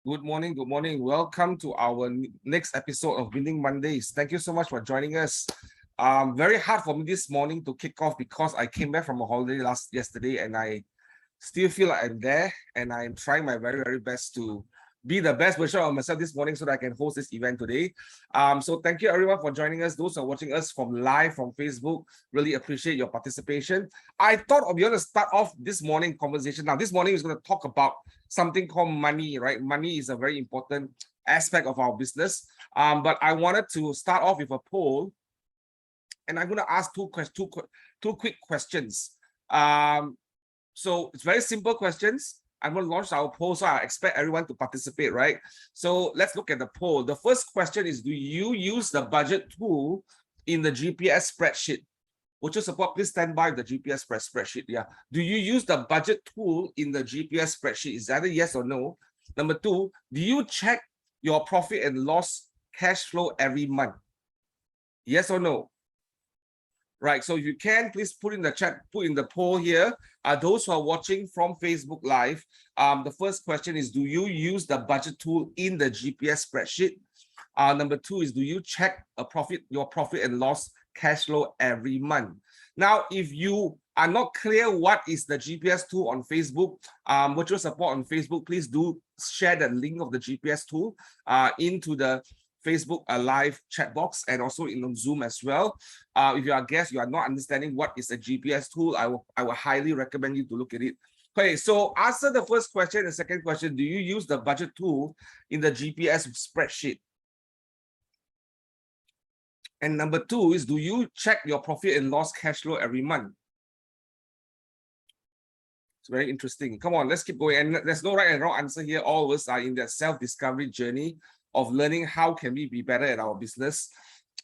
Good morning. Good morning. Welcome to our next episode of Winning Mondays. Thank you so much for joining us. Very hard for me this morning to kick off because I came back from a holiday yesterday and I still feel like I'm there and I'm trying my very best to be the best version of myself this morning so that I can host this event today. So thank you everyone for joining us. Those who are watching us from Facebook, really appreciate your participation. I thought of you to start off this morning conversation. Now, this morning is going to talk about something called money, right? Money is a very important aspect of our business. But I wanted to start off with a poll, and I'm going to ask two quick questions. So it's very simple questions. I'm going to launch our poll, so I expect everyone to participate, right? So let's look at the poll. The first question is, do you use the budget tool in the GPS spreadsheet? Would you support? Please stand by the GPS spreadsheet. Yeah. Do you use the budget tool in the GPS spreadsheet? Is that a yes or no? Number two, do you check your profit and loss cash flow every month? Yes or no? Right, so if you can, please put in the chat, put in the poll here. Those who are watching from Facebook Live, the first question is, do you use the budget tool in the GPS spreadsheet? Number two is, do you check your profit and loss cash flow every month? Now, if you are not clear what is the GPS tool on Facebook, virtual support on Facebook, please do share the link of the GPS tool into the Facebook live chat box and also in Zoom as well. If you are a guest, you are not understanding what is a GPS tool, I will highly recommend you to look at it. Okay, so answer the first question. The second question, do you use the budget tool in the GPS spreadsheet? And number two is, do you check your profit and loss cash flow every month? It's very interesting. Come on, let's keep going. And there's no right and wrong answer here. All of us are in that self-discovery journey of learning how can we be better at our business.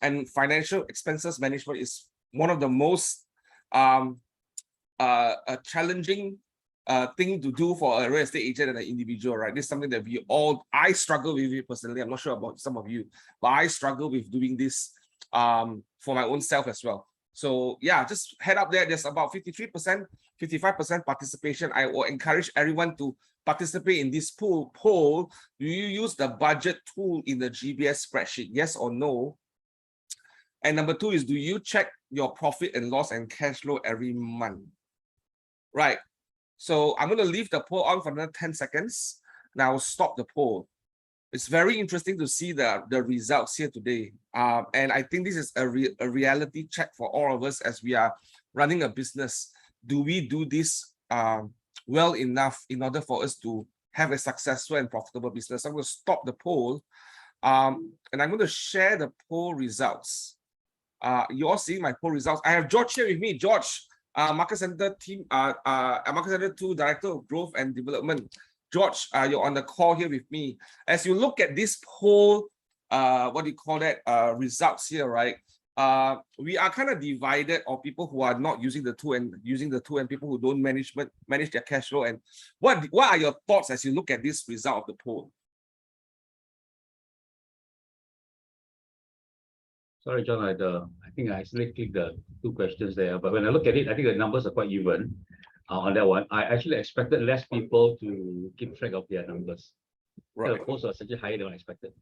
And financial expenses management is one of the most challenging thing to do for a real estate agent and an individual, right? This is something that I struggle with it personally. I'm not sure about some of you, but I struggle with doing this for my own self as well. So yeah, just head up there. There's about 53%, 55% participation. I will encourage everyone to participate in this poll. Do you use the budget tool in the GPS spreadsheet? Yes or no? And number two is, do you check your profit and loss and cash flow every month? Right. So I'm going to leave the poll on for another 10 seconds. Now stop the poll. It's very interesting to see the results here today. And I think this is a reality check for all of us as we are running a business. Do we do this well enough in order for us to have a successful and profitable business? I'm going to stop the poll and I'm going to share the poll results. You're seeing my poll results. I have George here with me. George, Market Center team, Market Center 2 Director of Growth and Development. George, you're on the call here with me. As you look at this poll, what do you call that, results here, right? We are kind of divided of people who are not using the tool and using the tool, and people who don't manage their cash flow. And what are your thoughts as you look at this result of the poll? Sorry, John, I think I accidentally clicked the two questions there, but when I look at it, I think the numbers are quite even on that one. I actually expected less people to keep track of their numbers. Right. The polls are actually higher than I expected.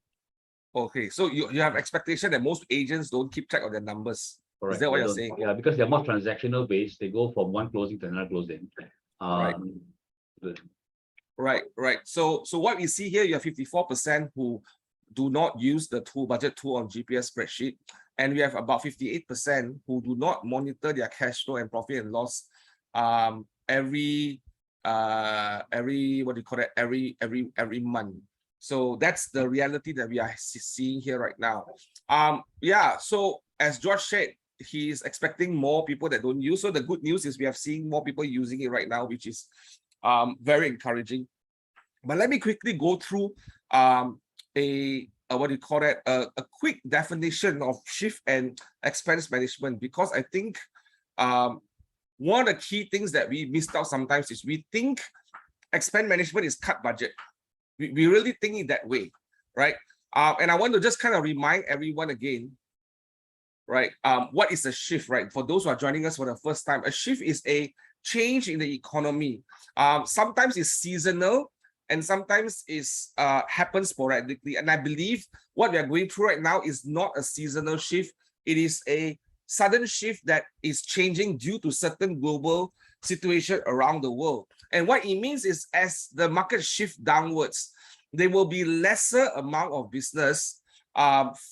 Okay, so you have expectation that most agents don't keep track of their numbers. Correct. Is that what you're saying? Yeah, because they're more transactional based. They go from one closing to another closing. Right. So what we see here, you have 54% who do not use the budget tool on GPS spreadsheet, and we have about 58% who do not monitor their cash flow and profit and loss every month. So that's the reality that we are seeing here right now. Yeah, so as George said, he's expecting more people that don't use. So the good news is we have seen more people using it right now, which is very encouraging. But let me quickly go through a quick definition of shift and expense management, because I think one of the key things that we missed out sometimes is we think expense management is cut budget. We really think it that way, right? And I want to just kind of remind everyone again, right? What is a shift, right? For those who are joining us for the first time, a shift is a change in the economy. Sometimes it's seasonal, and sometimes it's happens sporadically. And I believe what we are going through right now is not a seasonal shift. It is a sudden shift that is changing due to certain global situation around the world. And what it means is as the market shift downwards, there will be lesser amount of business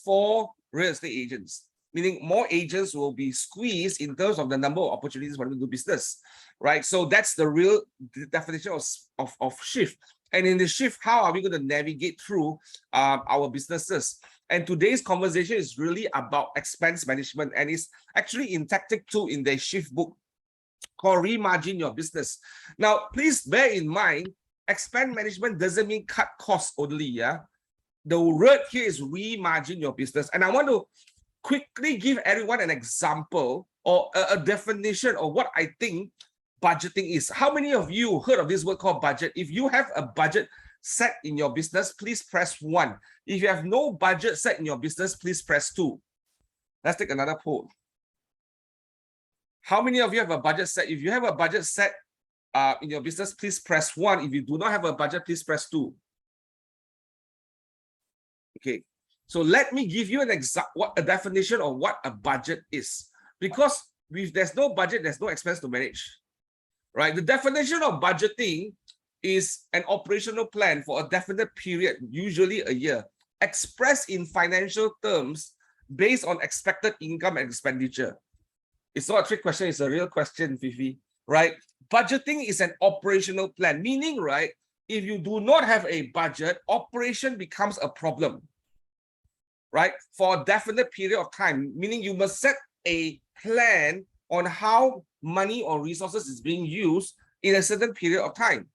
for real estate agents, meaning more agents will be squeezed in terms of the number of opportunities for them to do business, right? So that's the real definition of shift. And in the shift, how are we going to navigate through our businesses? And today's conversation is really about expense management, and it's actually in tactic 2 in the shift book called Remargin Your Business. Now, please bear in mind, expense management doesn't mean cut costs only. Yeah, the word here is remargin your business, and I want to quickly give everyone an example or a definition of what I think budgeting is. How many of you heard of this word called budget? If you have a budget set in your business, please press 1. If you have no budget set in your business, please press 2. Let's take another poll. How many of you have a budget set? If you have a budget set in your business, please press 1. If you do not have a budget, please press 2. Okay, so let me give you a definition of what a budget is. Because if there's no budget, there's no expense to manage, right? The definition of budgeting is an operational plan for a definite period, usually a year, expressed in financial terms based on expected income and expenditure. It's not a trick question, it's a real question, Fifi, right? Budgeting is an operational plan, meaning, right, if you do not have a budget, operation becomes a problem, right? For a definite period of time, meaning you must set a plan on how money or resources is being used in a certain period of time.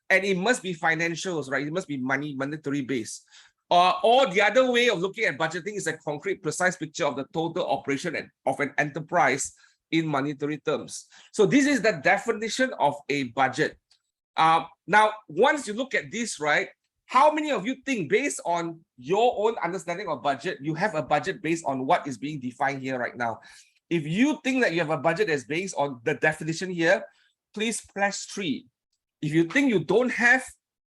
And it must be financials, right? It must be monetary based. Or the other way of looking at budgeting is a concrete, precise picture of the total operation of an enterprise in monetary terms. So this is the definition of a budget. Now, once you look at this, right, how many of you think, based on your own understanding of budget, you have a budget based on what is being defined here right now? If you think that you have a budget that's based on the definition here, please press 3. If you think you don't have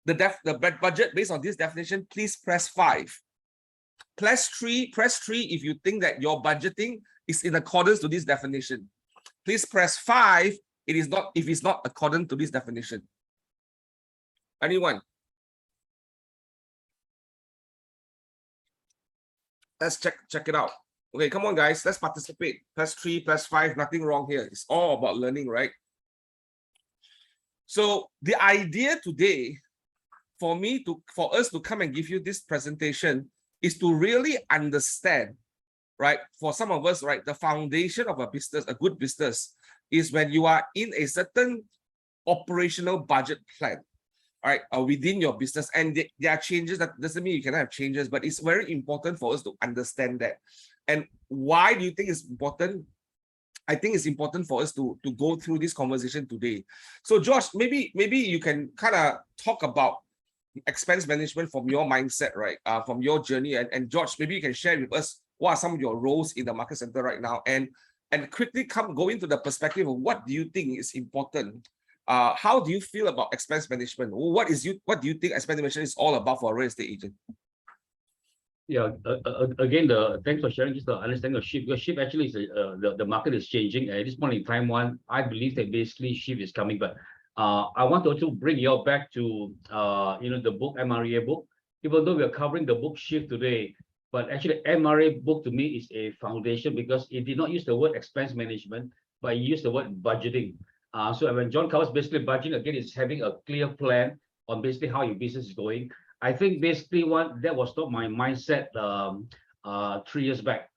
the budget based on this definition, please press 5. Press 3 if you think that your budgeting is in accordance to this definition. Please press 5 it is not if it's not according to this definition. Anyone? Let's check it out. Okay, come on, guys. Let's participate. Press 3, press 5. Nothing wrong here. It's all about learning, right? So the idea today for us to come and give you this presentation is to really understand, right? For some of us, right, the foundation of a business, a good business, is when you are in a certain operational budget plan, right, within your business. And there are changes. That doesn't mean you cannot have changes, but it's very important for us to understand that. And why do you think it's important? I think it's important for us to go through this conversation today. So Josh, maybe you can kind of talk about expense management from your mindset, right? From your journey. And George, maybe you can share with us what are some of your roles in the market center right now, and quickly go into the perspective of what do you think is important. How do you feel about expense management? What do you think expense management is all about for a real estate agent? Yeah, again, thanks for sharing just the understanding of shift, because shift actually is the market is changing. At this point in time, I believe that basically shift is coming, but I want to also bring you all back to the book, MREA book. Even though we are covering the book shift today, but actually MREA book to me is a foundation, because it did not use the word expense management, but it used the word budgeting. So when John covers basically budgeting, again, it's having a clear plan on basically how your business is going. I think basically that was not my mindset 3 years back.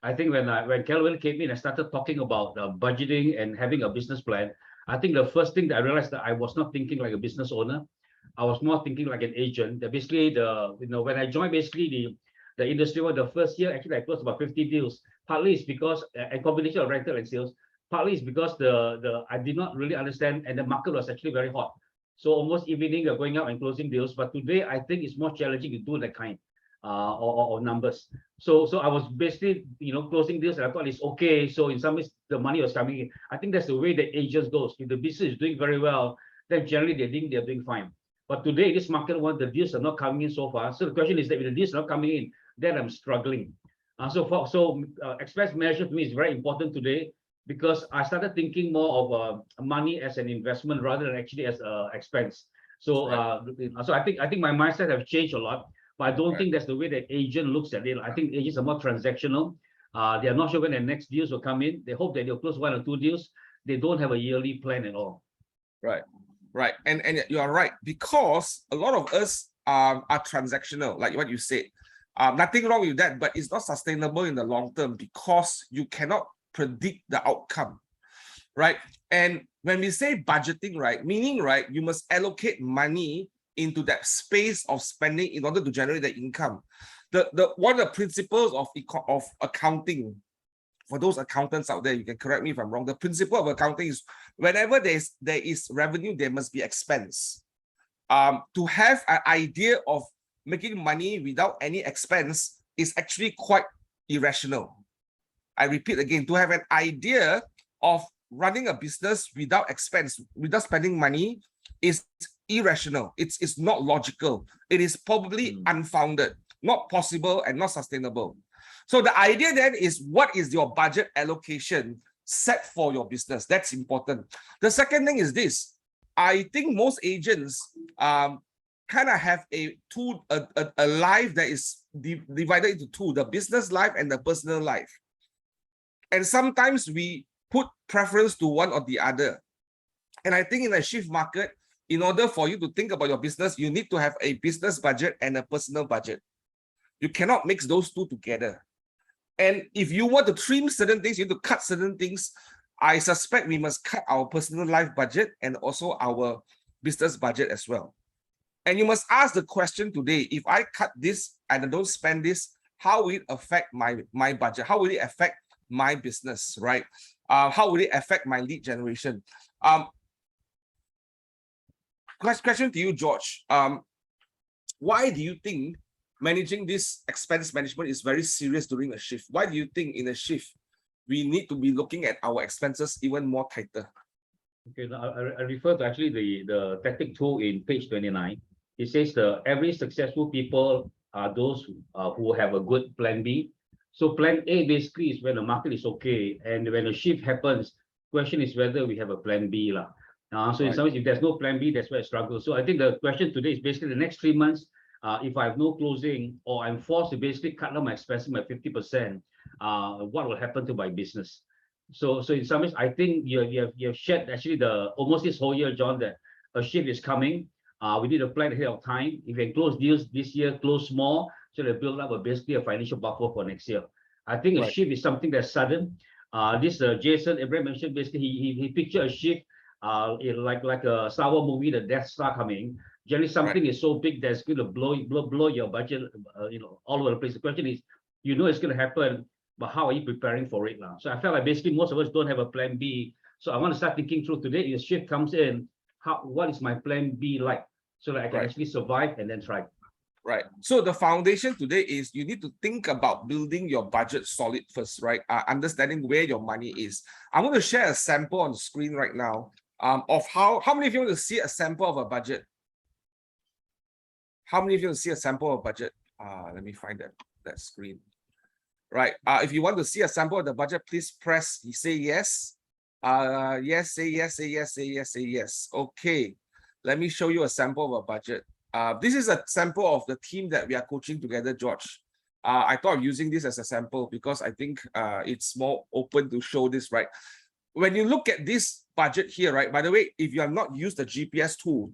I think when Kelvin came in and started talking about budgeting and having a business plan, I think the first thing that I realized that I was not thinking like a business owner. I was more thinking like an agent. That basically when I joined basically the industry, the first year actually I closed about 50 deals. Partly it's because a combination of rental and sales. Partly it's because I did not really understand, and the market was actually very hot. So almost evening we're going out and closing deals. But today I think it's more challenging to do that kind or numbers. So I was basically closing deals, and I thought it's okay. So in some ways the money was coming in. I think that's the way the agents goes. If the business is doing very well, then generally they think they're doing fine. But today, this market one, the deals are not coming in so far. So the question is that if the deals are not coming in, then I'm struggling. Expense management to me is very important today because I started thinking more of money as an investment rather than actually as expense. So I think my mindset have changed a lot, but I don't think that's the way that agent looks at it. I think agents are more transactional. They are not sure when the next deals will come in. They hope that they'll close 1 or 2 deals. They don't have a yearly plan at all. Right. Right. And you are right, because a lot of us are transactional, like what you said. Nothing wrong with that, but it's not sustainable in the long term because you cannot predict the outcome. Right. And when we say budgeting, right, meaning, right, you must allocate money into that space of spending in order to generate the income. One of the principles of accounting, for those accountants out there, you can correct me if I'm wrong. The principle of accounting is whenever there is revenue, there must be expense. To have an idea of making money without any expense is actually quite irrational. I repeat again, to have an idea of running a business without expense, without spending money, is irrational. It's not logical. It is probably unfounded, not possible, and not sustainable. So the idea then is, what is your budget allocation set for your business? That's important. The second thing is this. I think most agents kind of have a life that is divided into two, the business life and the personal life. And sometimes we put preference to one or the other. And I think in a shift market, in order for you to think about your business, you need to have a business budget and a personal budget. You cannot mix those two together. And if you want to trim certain things, you need to cut certain things. I suspect we must cut our personal life budget and also our business budget as well. And you must ask the question today, if I cut this and I don't spend this, how will it affect my budget? How will it affect my business, right? How will it affect my lead generation? Question to you, George. Why do you think managing this expense management is very serious during a shift? Why do you think in a shift we need to be looking at our expenses even more tighter? Okay, now I refer to actually the tactic tool in page 29. It says the every successful people are those who have a good plan B. So plan A basically is when the market is okay, and when a shift happens, question is whether we have a plan B lah. So in some ways, if there's no plan B, that's where I struggle. So I think the question today is basically the next 3 months. If I have no closing or I'm forced to basically cut down my expenses by 50%, what will happen to my business? So in some ways, I think you have shared actually almost this whole year, John, that a shift is coming. We need to plan ahead of time. If we close deals this year, close more, so they build up basically a financial buffer for next year. I think a shift is something that's sudden. Jason Abraham mentioned basically he pictured a shift like a Star Wars movie, the Death Star coming. Generally, something is so big that's going to blow your budget, all over the place. The question is, it's going to happen, but how are you preparing for it now? So I felt like basically most of us don't have a plan B. So I want to start thinking through today. If a shift comes in, what is my plan B like, so that I can actually survive and then thrive. Right. So the foundation today is you need to think about building your budget solid first, right? Understanding where your money is. I'm going to share a sample on the screen right now of how many of you want to see a sample of a budget? How many of you want to see a sample of budget? Let me find that screen. Right. If you want to see a sample of the budget, please say yes. Yes, say yes, say yes, say yes, say yes. Okay. Let me show you a sample of a budget. This is a sample of the team that we are coaching together, George. I thought of using this as a sample because I think it's more open to show this, right? When you look at this budget here, right? By the way, if you have not used the GPS tool,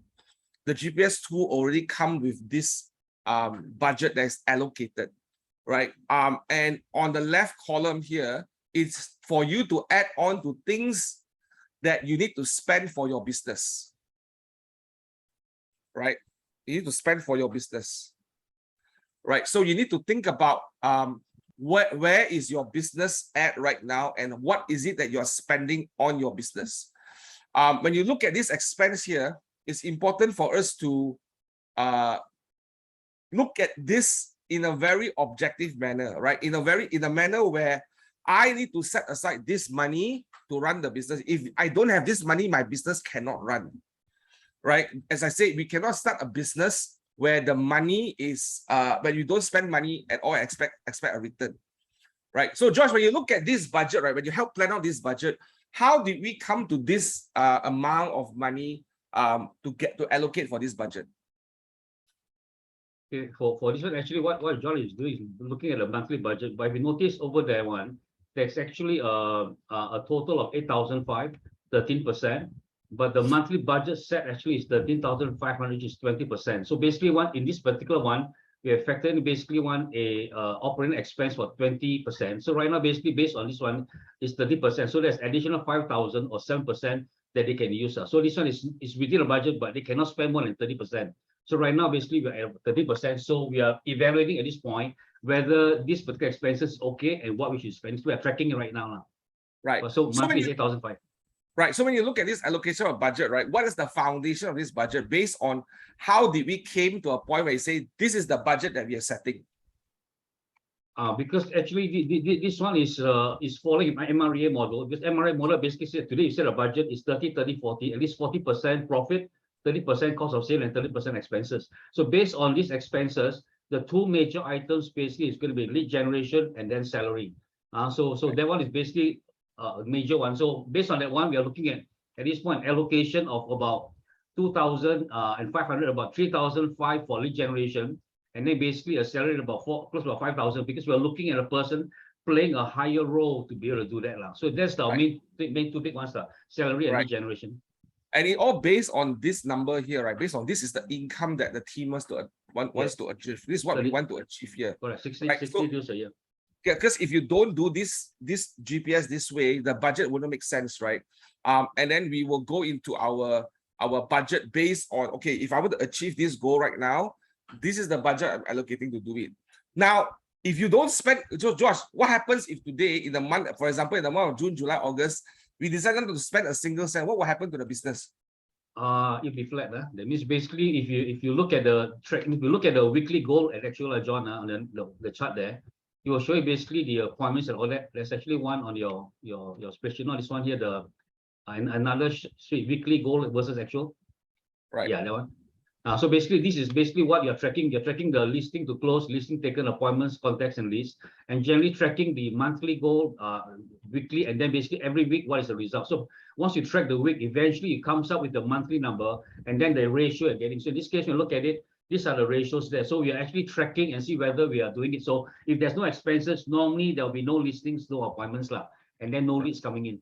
the GPS tool already comes with this budget that is allocated, right? And on the left column here, it's for you to add on to things that you need to spend for your business, right? You need to spend for your business, right? So you need to think about where is your business at right now and what is it that you're spending on your business. When you look at this expense here, it's important for us to look at this in a very objective manner, right? In a manner where I need to set aside this money to run the business. If I don't have this money, my business cannot run. right? As I said, we cannot start a business where the money is when you don't spend money at all, expect a return, right? So Josh, when you look at this budget, right, when you help plan out this budget, how did we come to this amount of money to allocate for this budget? Okay, for this one, actually, what John is doing is looking at the monthly budget. But if you notice over there there's actually a total of 8,500, 13%. But the monthly budget set actually is 13,500, which is 20%. So basically, in this particular one, we have factored in basically a operating expense for 20%. So right now, basically based on this one is 30%. So there's additional 5,000 or 7% that they can use. So this one is within the budget, but they cannot spend more than 30%. So right now, basically, we're at 30%. So we are evaluating at this point whether this particular expense is okay and what we should spend. So we are tracking it right now. Right. So monthly is 8,500. Right. So when you look at this allocation of budget, right, what is the foundation of this budget based on how did we came to a point where you say this is the budget that we are setting? Because actually this one is following my MRA model. Because MRA model basically said today you said a budget is 30, 30, 40, at least 40% profit, 30% cost of sale, and 30% expenses. So based on these expenses, the two major items basically is going to be lead generation and then salary. So that one is basically a major one. So based on that one, we are looking at this point allocation of about 2,500, about 3,500 for lead generation, and then basically a salary of about close to 5,000, because we're looking at a person playing a higher role to be able to do that. So that's the main two big ones, the salary and lead generation. And it all based on this number here, right? Based on this is the income that the team wants to achieve. This is what we want to achieve here. Correct. 60 deals a year. Yeah, because if you don't do this GPS this way, the budget wouldn't make sense, right? And then we will go into our budget based on, okay, if I were to achieve this goal right now, this is the budget I'm allocating to do it. Now, if you don't spend, so Josh, what happens if today in the month, for example, in the month of June, July, August, we decided to spend a single cent, what will happen to the business? It'll be flat. That means basically if you look at the track, if you look at the weekly goal at actual John on the chart there, it will show you basically the appointments and all that. There's actually one on your spreadsheet. Not this one here, the another weekly goal versus actual. Right. Yeah, that one. So basically, this is basically what you're tracking. You're tracking the listing to close, listing taken, appointments, contacts, and leads, and generally tracking the monthly goal, weekly, and then basically every week, what is the result? So once you track the week, eventually it comes up with the monthly number, and then the ratio you're getting. So in this case, when you look at it, these are the ratios there. So we are actually tracking and see whether we are doing it. So if there's no expenses, normally there will be no listings, no appointments, and then no leads coming in.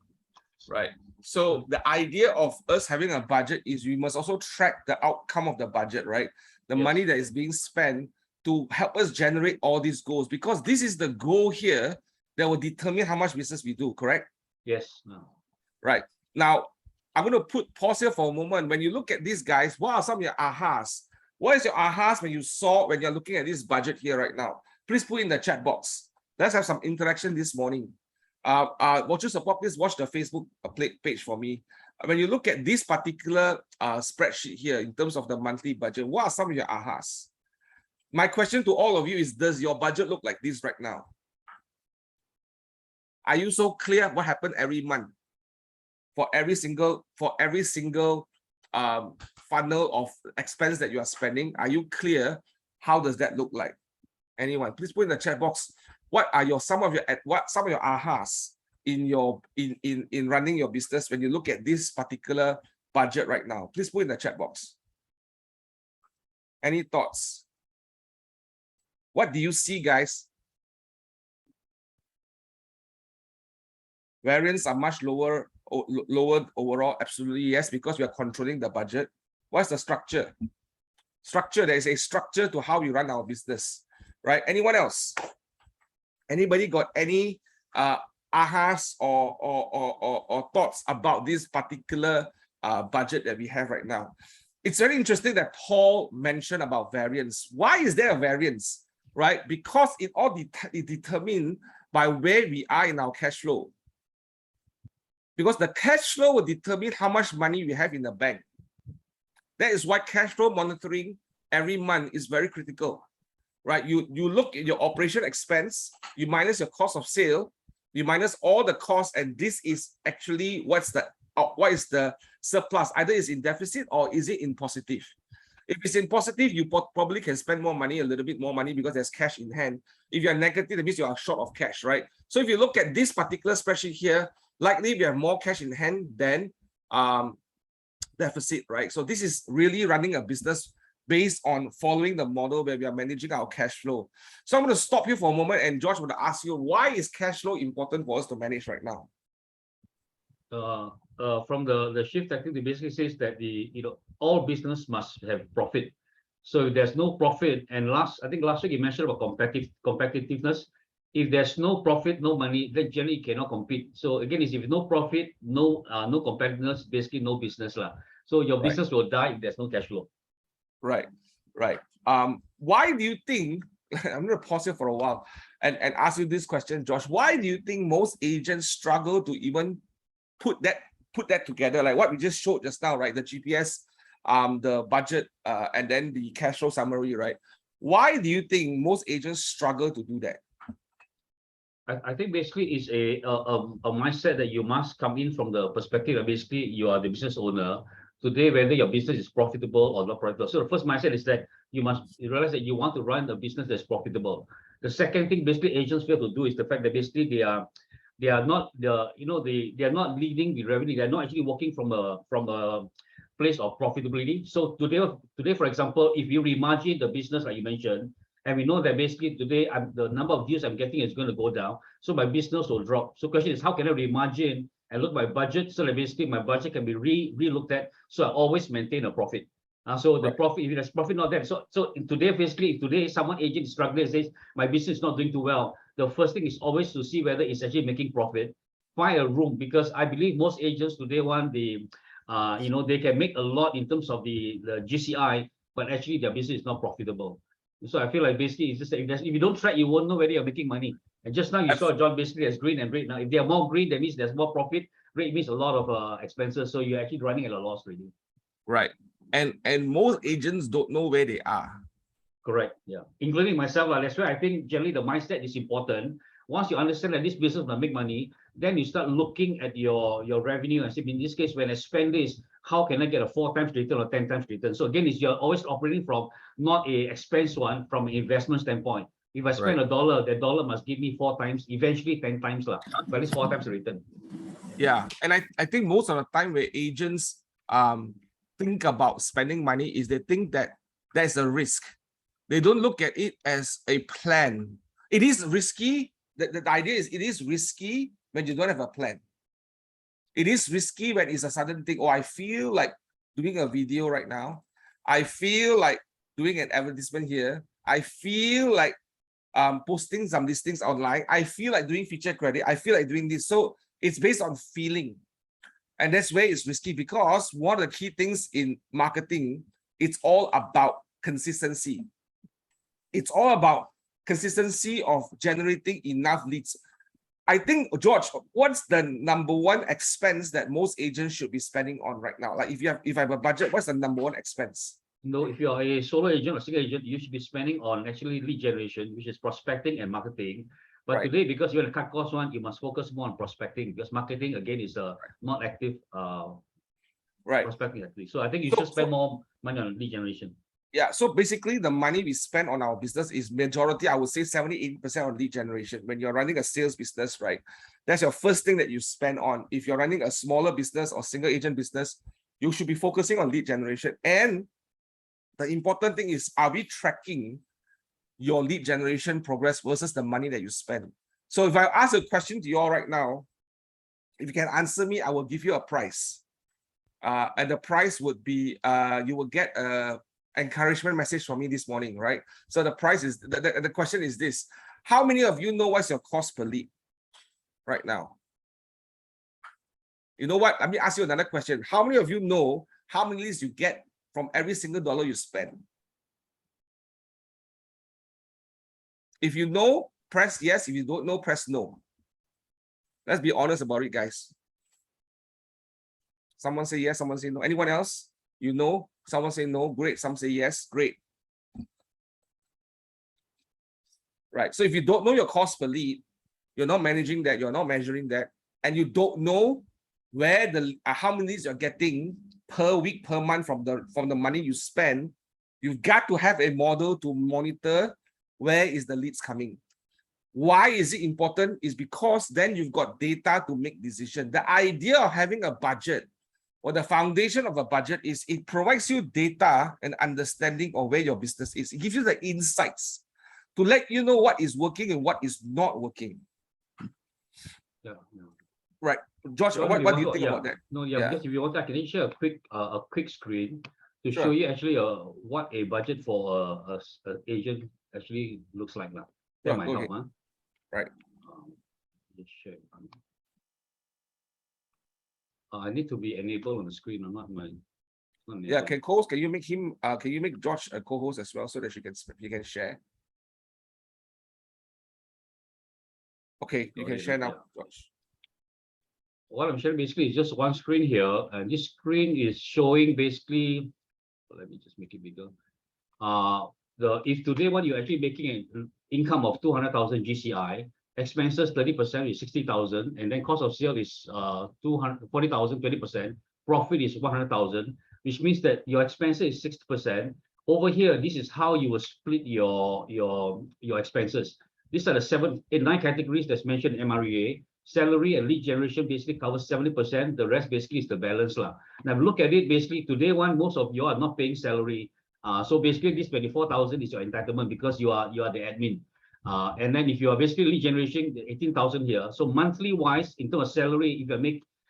Right. So the idea of us having a budget is we must also track the outcome of the budget, right? The money that is being spent to help us generate all these goals, because this is the goal here that will determine how much business we do, correct? Yes. Right. Now, I'm going to pause here for a moment. When you look at these guys, what are some of your ahas? What is your ahas when you're looking at this budget here right now? Please put in the chat box. Let's have some interaction this morning. Watch your support, please watch the Facebook page for me. When you look at this particular spreadsheet here in terms of the monthly budget, what are some of your ahas? My question to all of you is, does your budget look like this right now? Are you so clear what happened every month for every single funnel of expense that you are spending? Are you clear? How does that look like? Anyone, please put in the chat box. What are some of your ahas in running your business when you look at this particular budget right now? Please put in the chat box. Any thoughts? What do you see, guys? Variants are much lower overall. Absolutely yes, because we are controlling the budget. What's the structure? There is a structure to how we run our business, right? Anyone else? Anybody got any ahas or thoughts about this particular budget that we have right now? It's very interesting that Paul mentioned about variance. Why is there a variance, right? Because it all determined by where we are in our cash flow. Because the cash flow will determine how much money we have in the bank. That is why cash flow monitoring every month is very critical. Right, you look at your operation expense, you minus your cost of sale, you minus all the costs, and this is actually what is the surplus. Either it's in deficit or is it in positive. If it's in positive, you probably can spend more money, a little bit more money, because there's cash in hand. If you're negative, that means you are short of cash, right? So if you look at this particular spreadsheet here, likely we have more cash in hand than deficit, right? So this is really running a business based on following the model where we are managing our cash flow. So I'm going to stop you for a moment, and George, I want to ask you, why is cash flow important for us to manage right now? From the shift, I think it basically says that all business must have profit. So if there's no profit, and I think last week you mentioned about competitiveness. If there's no profit, no money, then generally you cannot compete. So again, if no profit, no competitiveness, basically no business lah. So your business will die if there's no cash flow. Right. Why do you think, I'm going to pause here for a while and ask you this question, Josh, why do you think most agents struggle to even put that together, like what we just showed just now, right? The GPS, the budget, and then the cash flow summary, right? Why do you think most agents struggle to do that? I think basically it's a mindset that you must come in from the perspective that basically you are the business owner today, whether your business is profitable or not profitable. So the first mindset is that you must realize that you want to run a business that's profitable. The second thing basically agents fail to do is the fact that basically they are not leading the revenue. They're not actually working from a place of profitability. So today, for example, if you remargin the business like you mentioned, and we know that basically today the number of deals I'm getting is going to go down, so my business will drop. So question is, how can I remargin and look at my budget so that basically my budget can be re-looked at, so I always maintain a profit. So the profit, if there's profit not there, so today basically, if today someone agent is struggling and says my business is not doing too well, the first thing is always to see whether it's actually making profit. Find a room, because I believe most agents today want they can make a lot in terms of the GCI, but actually their business is not profitable. So I feel like basically it's just that if you don't try, you won't know whether you're making money. And just now you saw John basically as green and red. Now if they are more green, that means there's more profit. Red means a lot of expenses, so you're actually running at a loss really. Right. And most agents don't know where they are. Correct. Yeah. Including myself. That's why I think generally the mindset is important. Once you understand that this business will make money, then you start looking at your revenue and say, in this case, when I spend this, how can I get a 4 times return or 10 times return? So again, you're always operating from not a expense one, from an investment standpoint. If I spend $1, that dollar must give me 4 times, eventually 10 times, but at least 4 times the return. Yeah. And I think most of the time where agents think about spending money is they think that there's a risk. They don't look at it as a plan. It is risky. The idea is it is risky when you don't have a plan. It is risky when it's a sudden thing. Oh, I feel like doing a video right now. I feel like doing an advertisement here. I feel like posting some listings online. I feel like doing feature credit. I feel like doing this. So it's based on feeling. And that's where it's risky, because one of the key things in marketing, it's all about consistency. It's all about consistency of generating enough leads. I think, George, what's the number one expense that most agents should be spending on right now? Like if I have a budget, what's the number one expense? If you are a solo agent or single agent, you should be spending on actually lead generation, which is prospecting and marketing. But today, because you want to cut cost one, you must focus more on prospecting, because marketing again is a not active prospecting actually. So I think you should spend more money on lead generation. Yeah, so basically the money we spend on our business is majority, I would say 70-80% on lead generation. When you're running a sales business, right? That's your first thing that you spend on. If you're running a smaller business or single agent business, you should be focusing on lead generation. And the important thing is, are we tracking your lead generation progress versus the money that you spend? So if I ask a question to you all right now, if you can answer me, I will give you a price. And the price would be, you will get a encouragement message from me this morning, right? So the price is, the question is this: how many of you know what's your cost per lead right now? You know what? Let me ask you another question. How many of you know how many leads you get from every single dollar you spend? If you know, press yes. If you don't know, press no. Let's be honest about it, guys. Someone say yes, someone say no. Anyone else? You know? Someone say no, great. Some say yes, great. Right. So if you don't know your cost per lead, you're not managing that, you're not measuring that, and you don't know where the how many leads you're getting per week, per month from the money you spend, you've got to have a model to monitor where is the leads coming. Why is it important? Is because then you've got data to make decisions. The idea of having a budget or the foundation of a budget is it provides you data and understanding of where your business is. It gives you the insights to let you know what is working and what is not working. Yeah. Right. George, So what do you think about that? No, because if you want, I can share a quick screen to show Sure. you actually what a budget for a agent actually looks like now. That might help, huh? Right. Just share. I need to be enabled on the screen. I'm not my. Yeah, can you make him? Can you make George a co-host as well so that he can share? Okay, you can share now, George. What I'm sharing basically is just one screen here, and this screen is showing basically. Let me just make it bigger. If today what you're actually making an income of 200,000 GCI, expenses 30% is 60,000, and then cost of sale is 240,000, 20%. Profit is 100,000, which means that your expenses is 60%. Over here, this is how you will split your expenses. These are the 7, 8, 9 categories that's mentioned in MREA. Salary and lead generation basically covers 70%. The rest basically is the balance lah. Now look at it basically today most of you are not paying salary. So basically this 24,000 is your entitlement because you are the admin. And then if you are basically lead generation, the 18,000 here. So monthly wise, in terms of salary,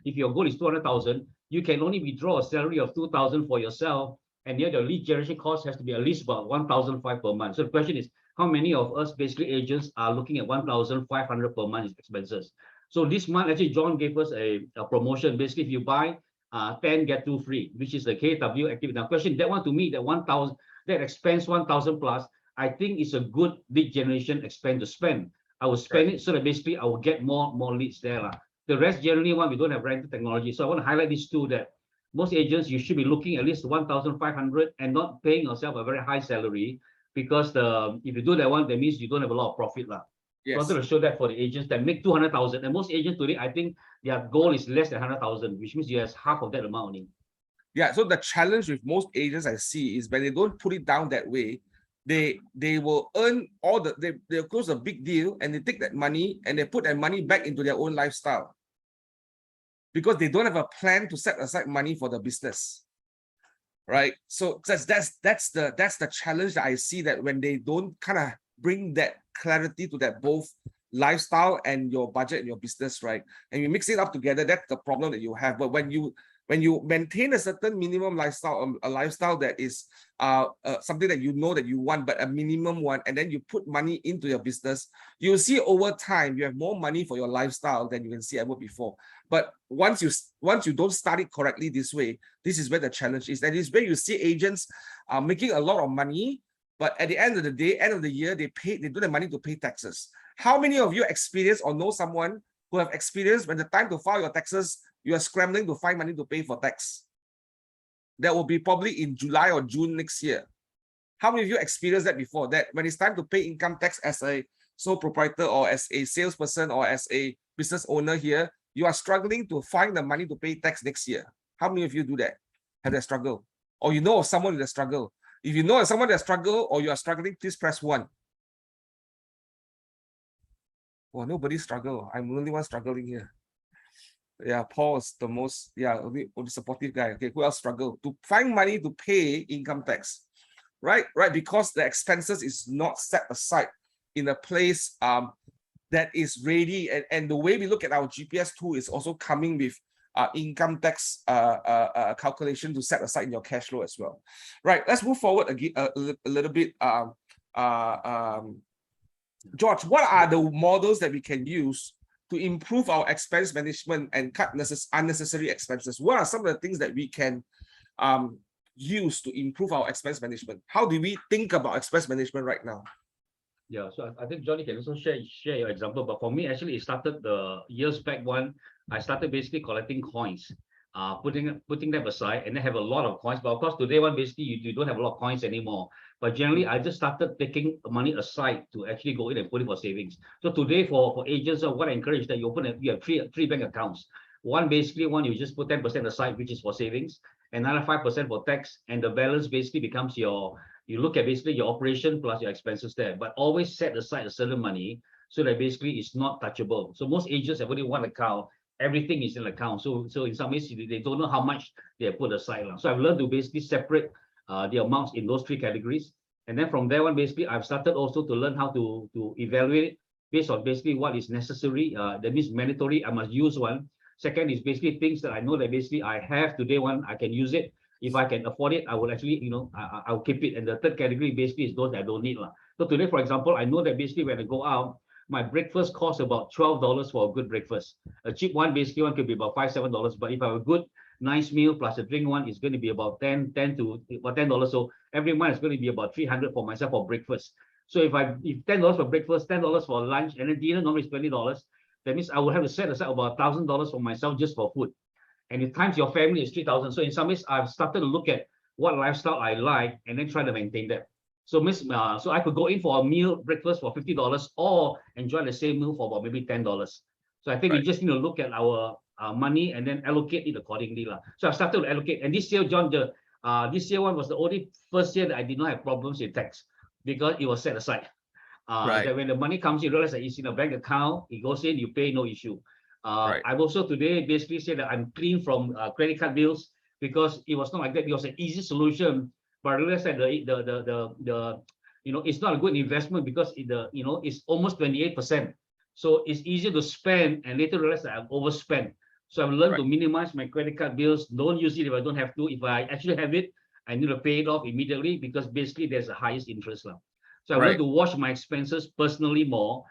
if your goal is 200,000, you can only withdraw a salary of 2,000 for yourself, and yet your lead generation cost has to be at least about 1,500 per month. So the question is, how many of us basically agents are looking at 1,500 per month expenses? So this month, actually, John gave us a promotion. Basically, if you buy 10, get 2 free, which is the KW activity. Now, question that one to me, that 1,000, that expense 1,000 plus, I think is a good lead generation expense to spend. I will spend it so that basically I will get more leads there. The rest generally we don't have rental technology. So I want to highlight these two that most agents, you should be looking at least 1,500 and not paying yourself a very high salary, because if you do that one, that means you don't have a lot of profit. Yes. So I wanted to show that for the agents that make 200,000, and most agents today, I think their goal is less than 100,000, which means you have half of that amount only. Yeah. So the challenge with most agents I see is when they don't put it down that way, they will earn all they'll close a big deal and they take that money and they put that money back into their own lifestyle because they don't have a plan to set aside money for the business. Right. So that's the challenge that I see, that when they don't kind of bring that clarity to that both lifestyle and your budget and your business, right? And you mix it up together, that's the problem that you have. But when you maintain a certain minimum lifestyle, a lifestyle that is something that you know that you want, but a minimum one, and then you put money into your business, you'll see over time you have more money for your lifestyle than you can see ever before. But once you don't start it correctly this way, this is where the challenge is. And it's where you see agents making a lot of money, but at the end of the day, end of the year, they don't have money to pay taxes. How many of you experience or know someone who have experienced when the time to file your taxes, you are scrambling to find money to pay for tax? That will be probably in July or June next year. How many of you experienced that before? That when it's time to pay income tax as a sole proprietor or as a salesperson or as a business owner here, you are struggling to find the money to pay tax next year. How many of you do that? Have that struggle? Or you know of someone that struggle? If you know of someone that struggle or you are struggling, please press 1. Well, nobody struggle. I'm the only one struggling here. Yeah, Paul is the most, only supportive guy. Okay, who else struggle to find money to pay income tax? Right, because the expenses is not set aside in a place that is ready. And the way we look at our GPS tool is also coming with income tax calculation to set aside in your cash flow as well. Right, let's move forward again a little bit. George, what are the models that we can use to improve our expense management and cut unnecessary expenses? What are some of the things that we can use to improve our expense management? How do we think about expense management right now? Yeah, so I think Johnny can also share your example. But for me, actually, it started the years back when I started basically collecting coins, putting them aside, and then have a lot of coins. But of course, today one basically you don't have a lot of coins anymore. But generally, I just started taking money aside to actually go in and put it for savings. So today, for agents, what I encourage that you have three bank accounts. One you just put 10% aside, which is for savings, another 5% for tax, and the balance basically becomes you look at basically your operation plus your expenses there, but always set aside a certain money so that basically it's not touchable. So most agents have only one account, everything is in account. So in some ways they don't know how much they have put aside. So I've learned to basically separate the amounts in those 3 categories. And then from there on, basically, I've started also to learn how to evaluate based on basically what is necessary. That means mandatory, I must use one. Second is basically things that I know that basically I have today, one, I can use it. If I can afford it, I will actually, I'll keep it. And the third category basically is those that I don't need. So today, for example, I know that basically when I go out, my breakfast costs about $12 for a good breakfast. A cheap one, basically one could be about $5, $7. But if I have a good, nice meal plus a drink one, is going to be about $10 to about $10. So every month it's going to be about $300 for myself for breakfast. So if $10 for breakfast, $10 for lunch, and then dinner normally is $20, that means I will have to set aside about $1,000 for myself just for food. And if times your family is 3,000. So in some ways, I've started to look at what lifestyle I like and then try to maintain that. So so I could go in for a meal breakfast for $50 or enjoy the same meal for about maybe $10. So I think we just need to look at our money and then allocate it accordingly. So I started to allocate. And this year, John, this year one was the only first year that I did not have problems with tax because it was set aside. That when the money comes, you realize that it's in a bank account, it goes in, you pay, no issue. I've also today basically said that I'm clean from credit card bills because it was not like that. It was an easy solution, but I realized that it's not a good investment because it's almost 28%. So it's easier to spend and later realize that I've overspent. So I've learned to minimize my credit card bills. Don't use it if I don't have to. If I actually have it, I need to pay it off immediately because basically there's the highest interest now. So I've learned to watch my expenses personally more,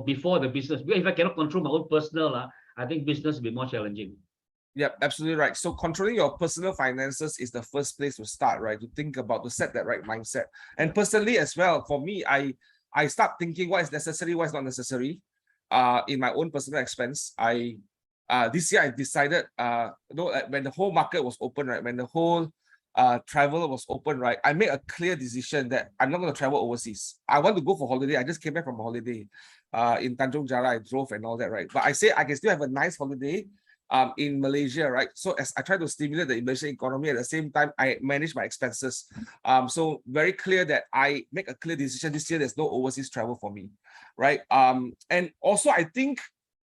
before the business. If I cannot control my own personal, I think business will be more challenging. Yep, absolutely right. So controlling your personal finances is the first place to start, right? To think about, to set that right mindset. And personally as well, for me, I start thinking what is necessary, what is not necessary. In my own personal expense, this year I decided, when the whole market was open, right, when the whole travel was open, right, I made a clear decision that I'm not going to travel overseas. I want to go for holiday. I just came back from a holiday in Tanjung Jara. I drove and all that, right? But I say I can still have a nice holiday in Malaysia, right? So as I try to stimulate the Malaysian economy, at the same time, I manage my expenses. So very clear that I make a clear decision this year. There's no overseas travel for me, right? And also I think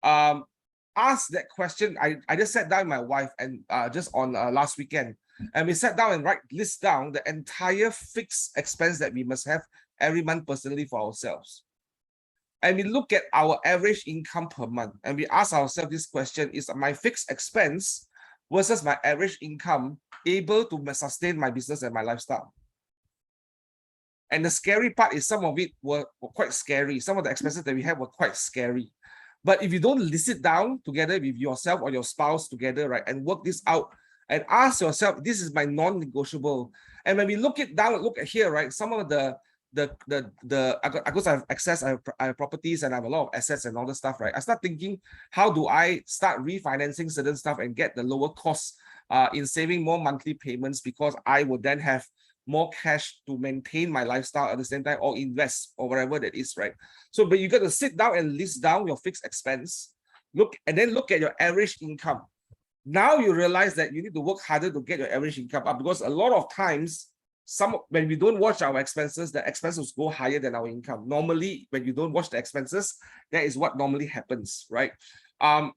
ask that question. I just sat down with my wife and just on last weekend, and we sat down and list down the entire fixed expense that we must have every month personally for ourselves. And we look at our average income per month and we ask ourselves this question: is my fixed expense versus my average income able to sustain my business and my lifestyle? And the scary part is some of it were quite scary. Some of the expenses that we had were quite scary. But if you don't list it down together with yourself or your spouse together, right, and work this out and ask yourself, this is my non-negotiable. And when we look at here, right, some of because I have access, I have properties and I have a lot of assets and all the stuff, right? I start thinking, how do I start refinancing certain stuff and get the lower costs in saving more monthly payments, because I would then have more cash to maintain my lifestyle at the same time, or invest or whatever that is, right? So, but you got to sit down and list down your fixed expense, look at your average income. Now you realize that you need to work harder to get your average income up, because a lot of times, when we don't watch our expenses, the expenses go higher than our income. Normally, when you don't watch the expenses, that is what normally happens, right? I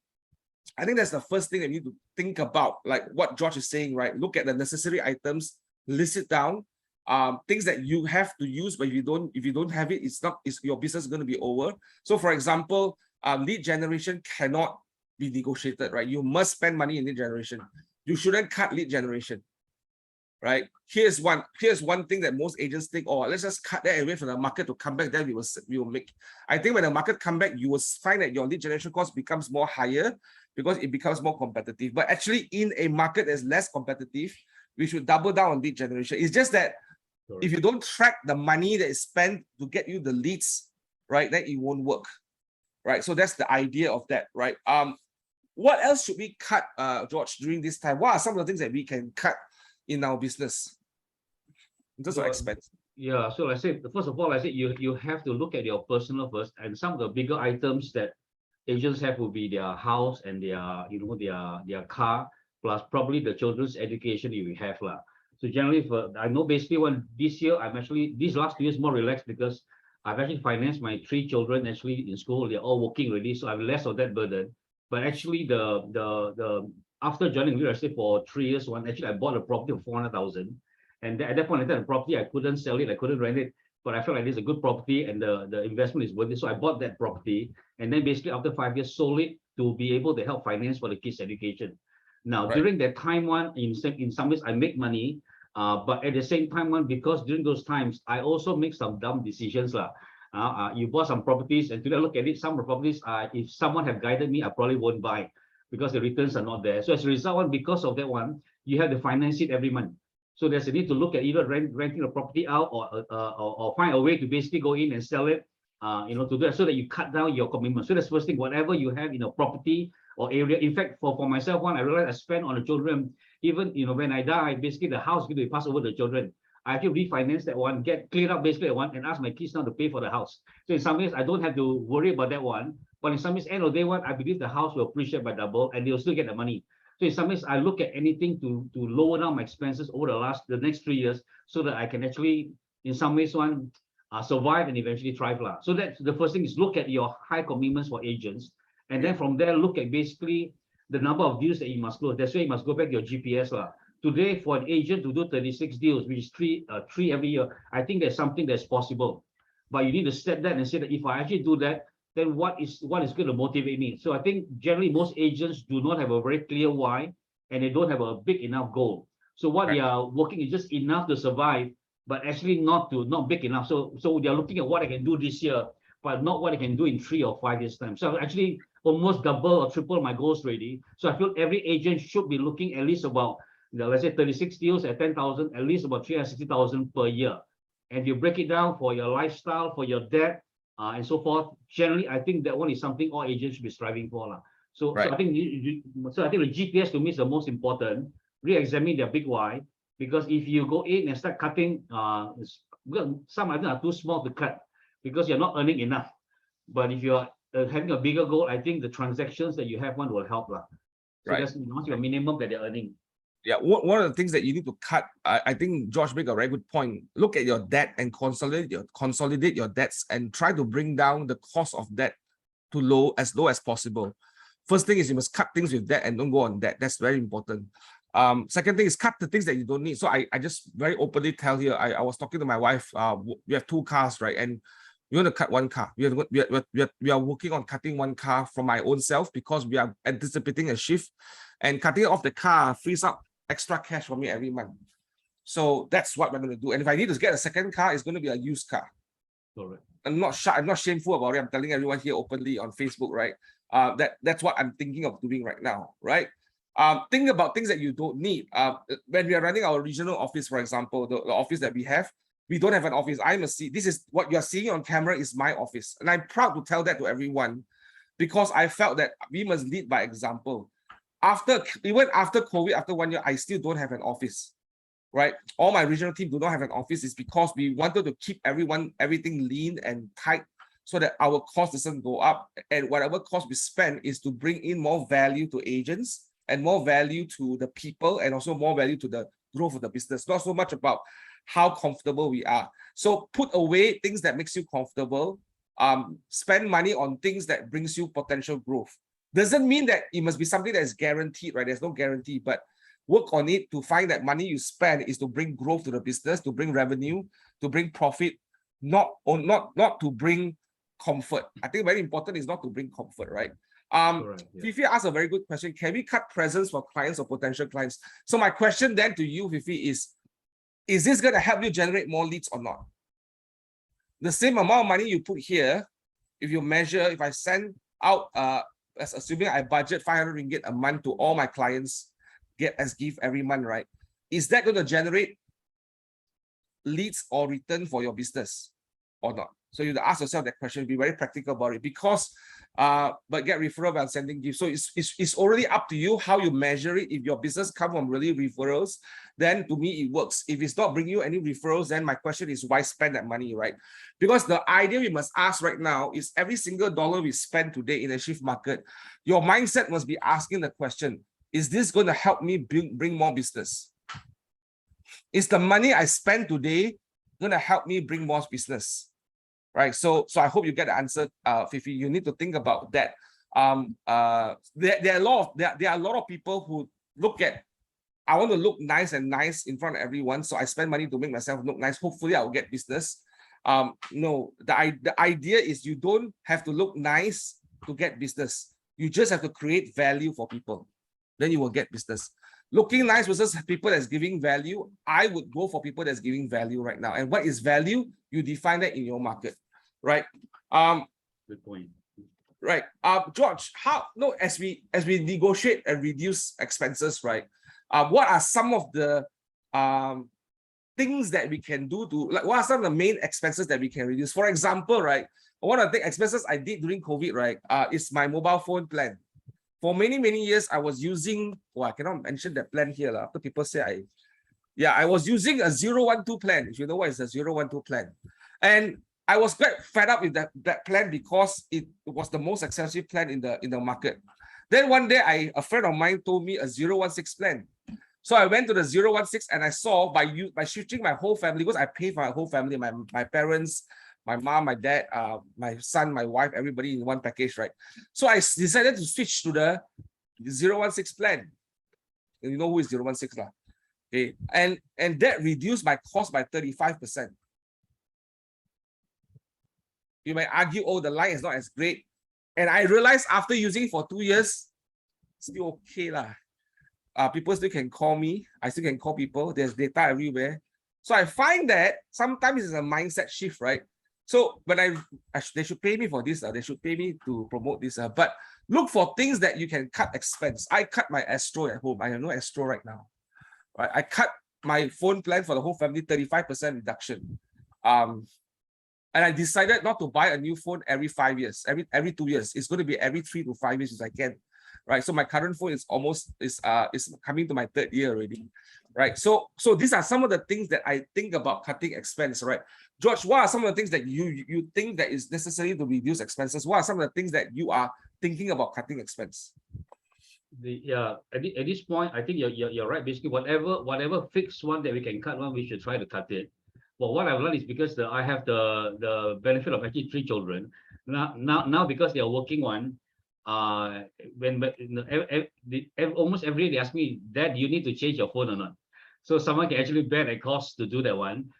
think that's the first thing that you need to think about, like what George is saying, right? Look at the necessary items, list it down. Things that you have to use, but if you don't have it, your business is going to be over. So, for example, lead generation cannot be negotiated, right? You must spend money in lead generation. You shouldn't cut lead generation. Right? Here's one thing that most agents think, oh, let's just cut that away from the market to come back, then we will make. I think when the market come back, you will find that your lead generation cost becomes more higher because it becomes more competitive. But actually, in a market that's less competitive, we should double down on lead generation. It's just that if you don't track the money that is spent to get you the leads, right, then it won't work. Right. So that's the idea of that, right? What else should we cut, George, during this time? What are some of the things that we can cut in our business in terms of expense? Yeah, so I said, first of all, I said you have to look at your personal first, and some of the bigger items that agents have will be their house and their car, plus probably the children's education you have lah. So generally, I know basically this year these last 2 years more relaxed because I've actually financed my 3 children actually in school. They're all working already, so I have less of that burden. But actually, the after joining real estate for 3 years, actually I bought a property of 400,000, and at that point in time, the property I couldn't sell it, I couldn't rent it, but I felt like this is a good property and the investment is worth it. So I bought that property, and then basically after 5 years sold it to be able to help finance for the kids' education. Now during that time in some ways I make money, but at the same time because during those times I also make some dumb decisions lah. You bought some properties, and today I look at it, some of the properties if someone had guided me, I probably won't buy because the returns are not there. So as a result, because of that you have to finance it every month. So there's a need to look at either renting a property out or find a way to basically go in and sell it, to do that so that you cut down your commitment. So that's the first thing, whatever you have in a property or area. In fact, for myself, I realized I spend on the children, even, when I die, basically the house is going to be passed over to the children. I actually refinance that one, get cleared up basically that one, and ask my kids now to pay for the house. So in some ways, I don't have to worry about that one. But in some ways, end of day I believe the house will appreciate by double, and they'll still get the money. So in some ways, I look at anything to lower down my expenses over the next 3 years, so that I can actually, in some ways, survive and eventually thrive lah. So that's the first thing, is look at your high commitments for agents, and then from there look at basically the number of deals that you must close. That's why you must go back to your GPS lah. Today, for an agent to do 36 deals, which is three every year, I think there's something that's possible. But you need to step that and say that if I actually do that, then what is going to motivate me? So I think generally most agents do not have a very clear why, and they don't have a big enough goal. So what they are working is just enough to survive, but actually not big enough. So they're looking at what I can do this year, but not what I can do in 3 or 5 years' time. So I've actually almost double or triple my goals already. So I feel every agent should be looking at least about, let's say 36 deals at 10,000, at least about 360,000 per year. And you break it down for your lifestyle, for your debt, and so forth. Generally, I think that one is something all agents should be striving for. So I think the GPS to me is the most important. Re-examine their big why, because if you go in and start cutting, some items are too small to cut because you're not earning enough. But if you are having a bigger goal, I think the transactions that you have will help lah. So that's not your minimum that they're earning. Yeah, one of the things that you need to cut, I think George made a very good point. Look at your debt and consolidate your debts and try to bring down the cost of debt to as low as possible. First thing is you must cut things with debt and don't go on debt. That's very important. Second thing is cut the things that you don't need. So I just very openly tell here, I was talking to my wife, we have 2 cars, right? And we want to cut 1 car. We are working on cutting 1 car from my own self because we are anticipating a shift, and cutting off the car frees up extra cash for me every month. So that's what we're going to do. And if I need to get a second car, it's going to be a used car. Correct. I'm not shameful about it. I'm telling everyone here openly on Facebook, right? That's what I'm thinking of doing right now, right? Think about things that you don't need. When we are running our regional office, for example, the office that we don't have an office. This is what you're seeing on camera is my office. And I'm proud to tell that to everyone because I felt that we must lead by example. Even after COVID, after 1 year, I still don't have an office, right? All my regional team do not have an office. It's because we wanted to keep everything lean and tight so that our cost doesn't go up. And whatever cost we spend is to bring in more value to agents and more value to the people and also more value to the growth of the business. Not so much about how comfortable we are. So put away things that makes you comfortable. Spend money on things that brings you potential growth. Doesn't mean that it must be something that is guaranteed, right? There's no guarantee, but work on it to find that money you spend is to bring growth to the business, to bring revenue, to bring profit, not to bring comfort. I think very important is not to bring comfort, right? Fifi asked a very good question. Can we cut presents for clients or potential clients? So my question then to you, Fifi, is this going to help you generate more leads or not? The same amount of money you put here, if I send out, assuming I budget 500 ringgit a month to all my clients, get as gift every month, right? Is that going to generate leads or return for your business or not? So you ask yourself that question, be very practical about it, because but get referral by sending gifts. So it's already up to you how you measure it. If your business come from really referrals, then to me it works. If it's not bringing you any referrals, then my question is, why spend that money, right? Because the idea we must ask right now is, every single dollar we spend today in a shift market, your mindset must be asking the question, is this going to help me bring more business? Is the money I spend today going to help me bring more business? Right. So I hope you get the answer, Fifi. You need to think about that. There are a lot of people who look at, I want to look nice in front of everyone, so I spend money to make myself look nice. Hopefully I will get business. No, the idea is, you don't have to look nice to get business. You just have to create value for people. Then you will get business. Looking nice versus people that's giving value, I would go for people that's giving value right now. And what is value? You define that in your market, right? Good point. Right. George, as we negotiate and reduce expenses, right? What are some of the things that we can do to, like, what are some of the main expenses that we can reduce? For example, right, one of the expenses I did during COVID, right, is my mobile phone plan. For many years, I was using, I cannot mention that plan here. After people say I was using a 012 plan. If you know what is a 012 plan. And I was quite fed up with that plan, because it was the most expensive plan in the market. Then one day, a friend of mine told me a 016 plan. So I went to the 016, and I saw by switching my whole family, because I pay for my whole family, my parents, my mom, my dad, my son, my wife, everybody in one package, right? So I decided to switch to the 016 plan. You know who is 016 lah? Okay, and that reduced my cost by 35%. You may argue, oh, the line is not as great. And I realized after using it for 2 years, still okay lah. People still can call me. I still can call people. There's data everywhere. So I find that sometimes it's a mindset shift, right? So when they should pay me for this, they should pay me to promote this. But look for things that you can cut expense. I cut my Astro at home. I have no Astro right now. Right? I cut my phone plan for the whole family, 35% reduction. And I decided not to buy a new phone every 5 years, every 2 years. It's going to be every 3 to 5 years if I can. Right. So my current phone is is coming to my 3rd year already. Right. So these are some of the things that I think about cutting expense, right? George, what are some of the things that you think that is necessary to reduce expenses? What are some of the things that you are thinking about cutting expense? At this point, I think you're right. Basically, whatever fixed one that we can cut one, we should try to cut it. But what I've learned is, because I have the benefit of actually 3 children now because they are working one. Almost every day they ask me, Dad, you need to change your phone or not? So someone can actually bear the cost to do that one.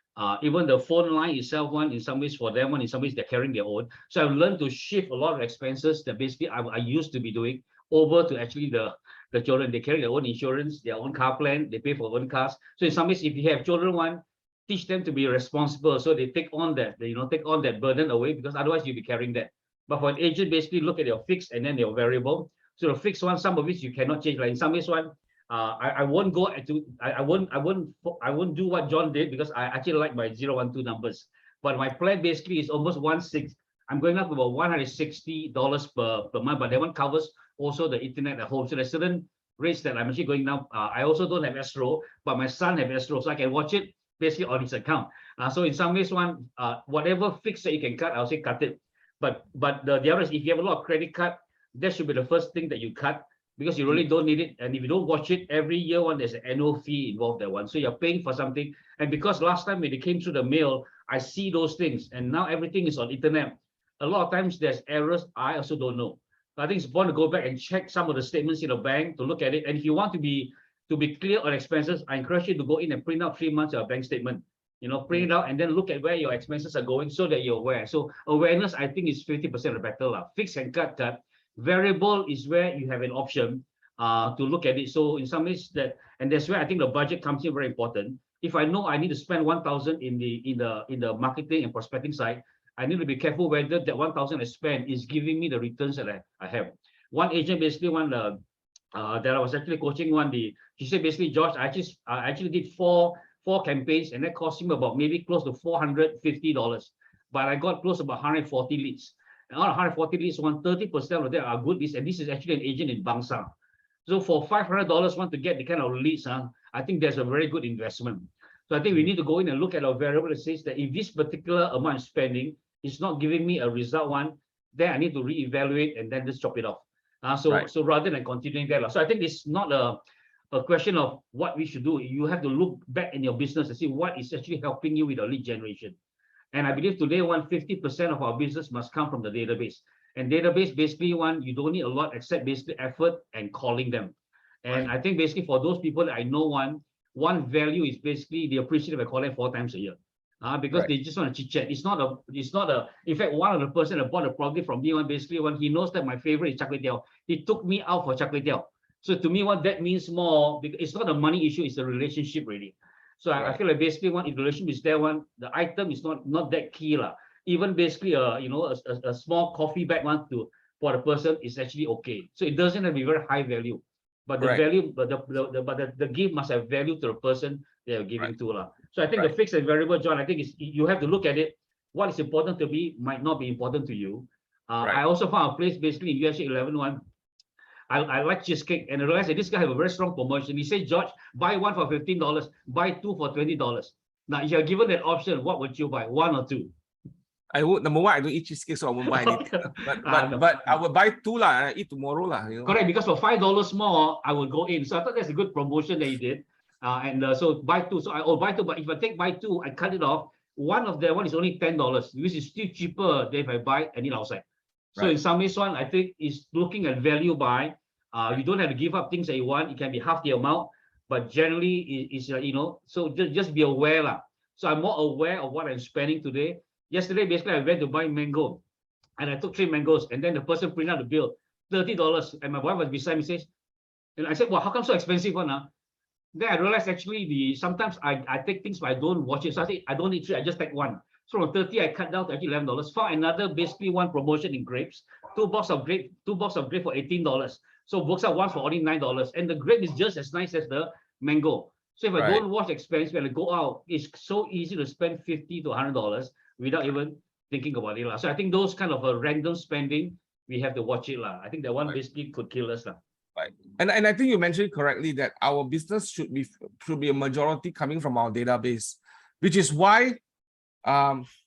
Even the phone line itself, one in some ways for them, one in some ways they're carrying their own. So I've learned to shift a lot of expenses that basically I used to be doing over to actually the children. They carry their own insurance, their own car plan, they pay for their own cars. So in some ways, if you have children, one, teach them to be responsible, so they take on that, take on that burden away, because otherwise you'll be carrying that. But for an agent, basically look at your fixed and then your variable. So the fixed one, some of which you cannot change. Like in some ways, one, I won't go to, I won't do what John did, because I actually like my 012 numbers. But my plan basically is almost 1/6. I'm going up to about $160 per month, but that one covers also the internet at home. So there's certain rates that I'm actually going now. I also don't have Astro, but my son has Astro, so I can watch it basically on his account. So in some ways, one, whatever fix that you can cut, I'll say cut it. But the other is, if you have a lot of credit card, that should be the first thing that you cut, because you really don't need it. And if you don't watch it every year, one, there's an annual fee involved there, one. So you're paying for something. And because last time when it came through the mail, I see those things, and now everything is on internet. A lot of times there's errors I also don't know. I think it's important to go back and check some of the statements in the bank to look at it. And if you want to be clear on expenses, I encourage you to go in and print out 3 months of bank statement. Print it out and then look at where your expenses are going, so that you're aware. So awareness, I think, is 50% or better. Fix and cut. Variable is where you have an option to look at it. So in some ways that's where I think the budget comes in very important. If I know I need to spend 1,000 in the marketing and prospecting side, I need to be careful whether that 1,000 I spend is giving me the returns that I have. One agent basically that I was actually coaching she said basically, George, I actually did four campaigns, and that cost him about maybe close to $450. but I got close to about 140 leads. And out of 140 leads, 30% of them are good leads, and this is actually an agent in Bangsar. So for $500, want to get the kind of leads, I think that's a very good investment. So I think we need to go in and look at our variable that says that if this particular amount of spending is not giving me a result one, then I need to reevaluate and then just chop it off. So rather than continuing that. So I think it's not a question of what we should do. You have to look back in your business and see what is actually helping you with your lead generation. And I believe today, 50% of our business must come from the database. And database, basically, you don't need a lot except basically effort and calling them. And I think basically for those people that I know, one value is basically they appreciate if I call them 4 times a year. Because they just want to chit chat. It's not a, in fact, one of the person that bought a property from me, basically when he knows that my favorite is char kway teow, he took me out for char kway teow. So to me, what that means more, because it's not a money issue, it's a relationship really. So I feel like basically if the relationship is there, the item is not that key. Even basically a small coffee bag for the person is actually okay. So it doesn't have to be very high value. But the value, but the gift must have value to the person they are giving to. So I think the fixed and variable, John, I think is you have to look at it. What is important to me might not be important to you. I also found a place basically in USA 11 I like cheesecake, and I realized that this guy have a very strong promotion. He said, George, buy 1 for $15, buy 2 for $20. Now, if you're given that option, what would you buy, 1 or 2? I would, number one, I don't eat cheesecake, so I won't buy anything. But I will buy 2 and I eat tomorrow. Correct, because for $5 more, I will go in. So I thought that's a good promotion that he did. So buy 2. So I buy 2, but if I buy 2, I cut it off. One of them is only $10, which is still cheaper than if I buy any outside. So in some ways, I think is looking at value buy. You don't have to give up things that you want. It can be half the amount, but generally is so just be aware. So I'm more aware of what I'm spending today. Yesterday, basically, I went to buy mango, and I took 3 mangoes, and then the person printed out the bill, $30, and my wife was beside me, says, and I said, well, how come so expensive one? Then I realized actually sometimes I take things, but I don't watch it. So I say I don't need 3, I just take 1. So from 30, I cut down to actually $11. Found another basically one promotion in grapes, 2 boxes of grape for $18. So works out 1 for only $9, and the grape is just as nice as the mango. So if I don't watch expense when I go out, it's so easy to spend $50 to $100 without even thinking about it. So I think those kind of a random spending, we have to watch it. I think that one basically could kill us. Right. And I think you mentioned correctly that our business should be a majority coming from our database, which is why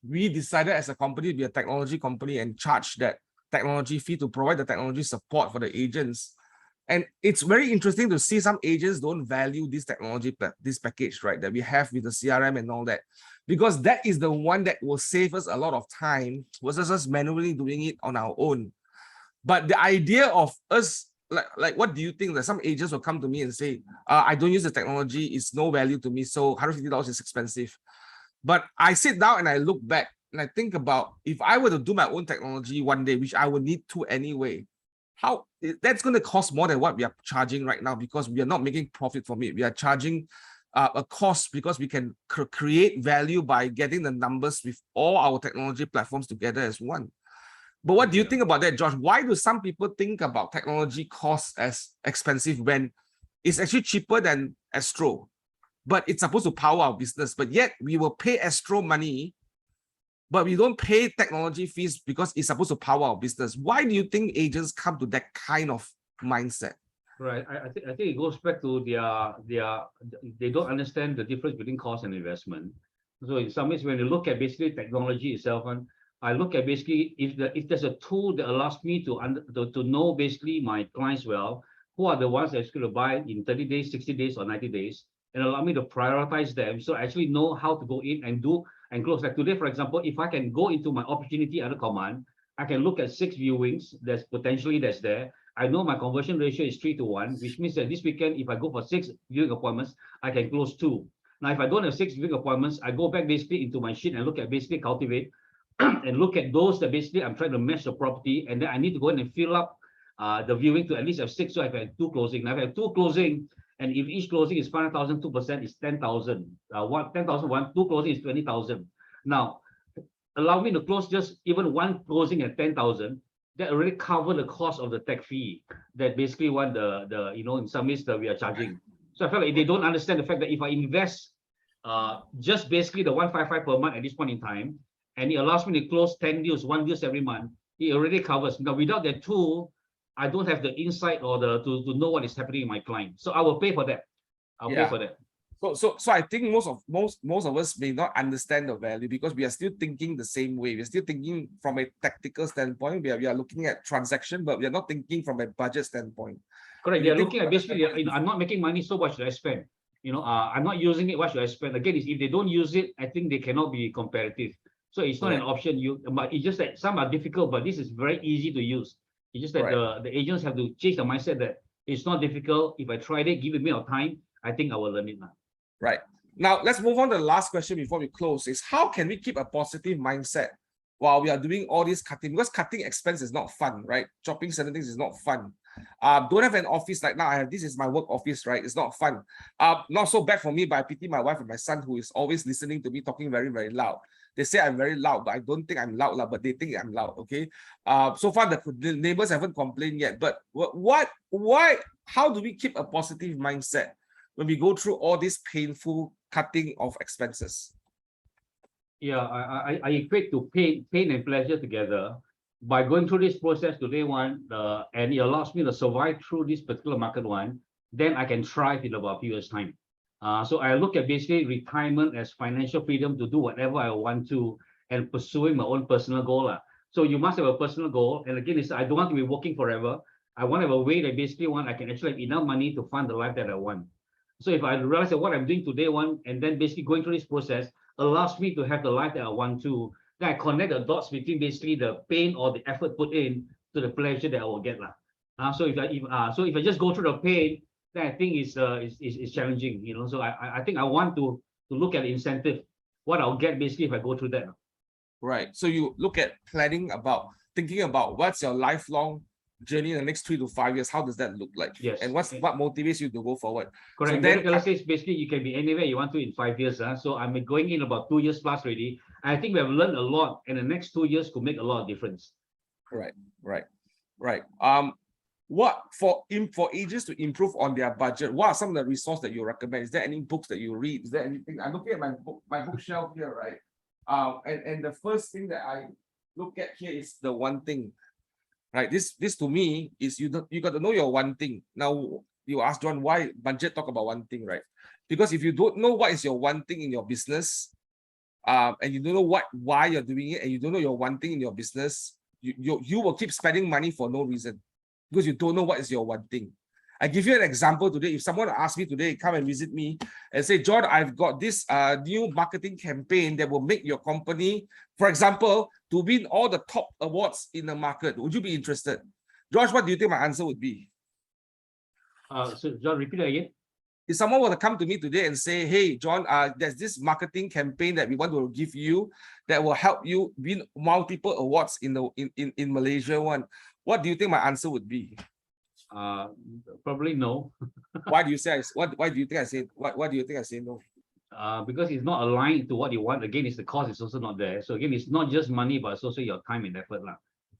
we decided as a company to be a technology company and charge that technology fee to provide the technology support for the agents. And it's very interesting to see some agents don't value this technology, this package, right, that we have with the CRM and all that, because that is the one that will save us a lot of time versus us manually doing it on our own. But the idea of us, like what do you think that some agents will come to me and say, I don't use the technology, it's no value to me, so $150 is expensive. But I sit down and I look back and I think about if I were to do my own technology one day, which I would need to anyway, how that's going to cost more than what we are charging right now, because we are not making profit from it. We are charging a cost because we can create value by getting the numbers with all our technology platforms together as one. But what do you think about that, Josh? Why do some people think about technology costs as expensive when it's actually cheaper than Astro? But it's supposed to power our business, but yet we will pay Astro money, but we don't pay technology fees because it's supposed to power our business. Why do you think agents come to that kind of mindset? Right. I think it goes back to they don't understand the difference between cost and investment. So in some ways, when you look at basically technology itself, and I look at basically if there's a tool that allows me to know basically my clients well, who are the ones that's going to buy in 30 days, 60 days, or 90 days, and allow me to prioritize them. So I actually know how to go in and do and close. Like today, for example, if I can go into my opportunity under command, I can look at 6 viewings that's there. I know my conversion ratio is 3-to-1, which means that this weekend, if I go for 6 viewing appointments, I can close 2. Now, if I don't have 6 viewing appointments, I go back basically into my sheet and look at basically cultivate and look at those that basically I'm trying to match the property, and then I need to go in and fill up the viewing to at least have 6. So I've had 2 closing. Now, if I have 2 closing, and if each closing is 500,000, 2% is 10,000. 10,000, 2 closing is 20,000. Now, allow me to close just even 1 closing at 10,000. That already cover the cost of the tech fee that basically in some ways that we are charging. So I feel like they don't understand the fact that if I invest just basically the 155 per month at this point in time, and it allows me to close 10 deals, 1 deal every month, it already covers. Now, without that tool, I don't have the insight or to know what is happening in my client. So I will pay for that. I'll pay for that. So I think most of us may not understand the value because we are still thinking the same way. We're still thinking from a tactical standpoint. We are looking at transaction, but we are not thinking from a budget standpoint. Correct. They're looking at basically, I'm not making money, so what should I spend? I'm not using it. What should I spend? Again, if they don't use it, I think they cannot be competitive. So it's not an option. But it's just that some are difficult, but this is very easy to use. It's just that the agents have to change the mindset that it's not difficult. If I tried it, give it me a time, I think I will learn it now. Right. Now, let's move on to the last question before we close is how can we keep a positive mindset while we are doing all this cutting? Because cutting expense is not fun, right? Chopping certain things is not fun. Don't have an office like now. This is my work office, right? It's not fun. Not so bad for me, but I pity my wife and my son who is always listening to me talking very, very loud. They say I'm very loud, but I don't think I'm loud, but they think I'm loud. Okay. So far the neighbors haven't complained yet. But why? How do we keep a positive mindset when we go through all this painful cutting of expenses? Yeah, I equate to pain and pleasure together. By going through this process today and it allows me to survive through this particular market one, then I can thrive in about a few years' time. So I look at basically retirement as financial freedom to do whatever I want to and pursuing my own personal goal. So you must have a personal goal. And again, I don't want to be working forever. I want to have a way that basically I can actually have enough money to fund the life that I want. So if I realize that what I'm doing today and then basically going through this process allows me to have the life that I want to, then I connect the dots between basically the pain or the effort put in to the pleasure that I will get. So if I just go through the pain, then I think it's challenging, So I think I want to look at the incentive, what I'll get basically if I go through that. Right. So you look at thinking about what's your lifelong journey in the next 3 to 5 years. How does that look like? Yes. And what motivates you to go forward? Correct. So then says basically you can be anywhere you want to in 5 years. So I'm going in about 2 years plus already. I think we have learned a lot, and the next 2 years could make a lot of difference. Right. What for agents to improve on their budget? What are some of the resources that you recommend? Is there any books that you read? Is there anything? I'm looking at my bookshelf here, right? And the first thing that I look at here is the one thing, right? This to me is you got to know your one thing. Now you ask John why budget talk about one thing, right? Because if you don't know what is your one thing in your business, and you don't know why you're doing it, and you don't know your one thing in your business, you will keep spending money for no reason because you don't know what is your one thing. I give you an example today. If someone asks me today, come and visit me and say, John, I've got this new marketing campaign that will make your company, for example, to win all the top awards in the market. Would you be interested? George, what do you think my answer would be? So John, repeat it again. If someone were to come to me today and say, hey, John, there's this marketing campaign that we want to give you that will help you win multiple awards in Malaysia what do you think my answer would be? Probably no. Why do you say why do you think I say why do you think I say no? Because it's not aligned to what you want. Again, it's the cost is also not there. So again, it's not just money, but it's also your time and effort.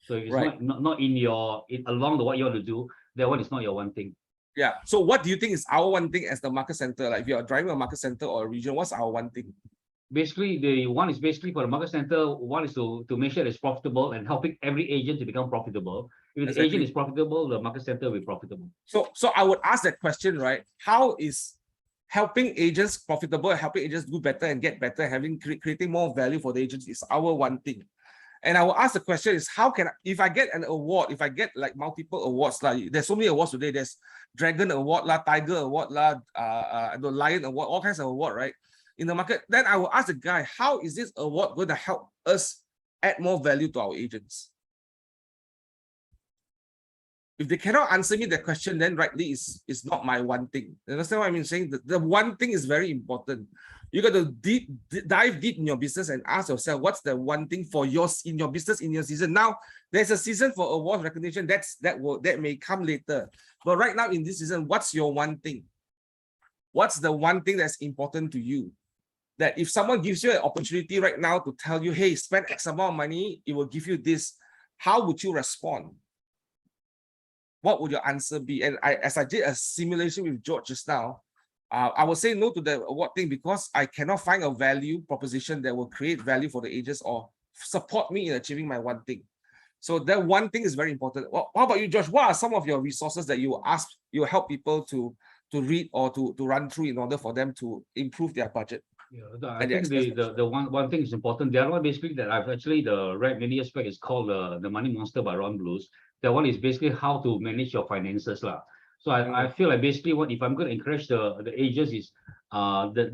So it's not along the what you want to do, that one is not your one thing. Yeah. So what do you think is our one thing as the market center? Like if you're driving a market center or a region, what's our one thing? Basically, the one is basically for the market center, one is to make sure it's profitable and helping every agent to become profitable. If the agent is profitable, the market center will be profitable. So I would ask that question, right? How is helping agents profitable, helping agents do better and get better, creating more value for the agents is our one thing. And I will ask the question is how can if I get an award, if I get like multiple awards, like there's so many awards today, there's Dragon Award, Tiger Award, the Lion Award, all kinds of award, right? In the market, then I will ask the guy, how is this award going to help us add more value to our agents? If they cannot answer me that question, then rightly is not my one thing. You understand what I mean? Saying the one thing is very important. You got to dive deep in your business and ask yourself, what's the one thing for in your business, in your season? Now, there's a season for award recognition. That may come later. But right now in this season, what's your one thing? What's the one thing that's important to you? That if someone gives you an opportunity right now to tell you, hey, spend X amount of money, it will give you this. How would you respond? What would your answer be? And as I did a simulation with George just now, I will say no to the award thing because I cannot find a value proposition that will create value for the agents or support me in achieving my one thing. So that one thing is very important. Well, how about you, Josh? What are some of your resources that you help people to read or to run through in order for them to improve their budget? Yeah, I think the one thing is important. The other one basically that I've actually read many years back is called the Money Monster by Ron Blues. That one is basically how to manage your finances lah. So I feel like basically what if I'm going to encourage the agents is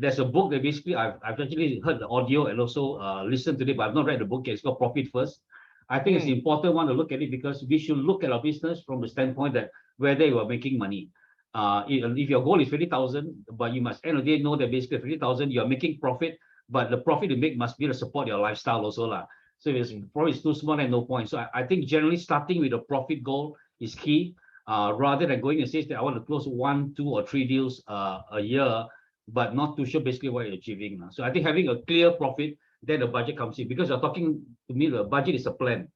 there's a book that basically I've actually heard the audio and also listened to it, but I've not read the book yet. It's called Profit First. I think it's important one to look at it because we should look at our business from the standpoint that whether you are making money. If your goal is 50,000, but you must end of the day know that basically 50,000 you're making profit, but the profit you make must be to support your lifestyle also lah. So if it's probably too small and no point. So I think generally starting with a profit goal is key, rather than going and say that I want to close 1, 2, or 3 deals a year, but not too sure basically what you're achieving. So I think having a clear profit, then the budget comes in, because you're talking to me, the budget is a plan.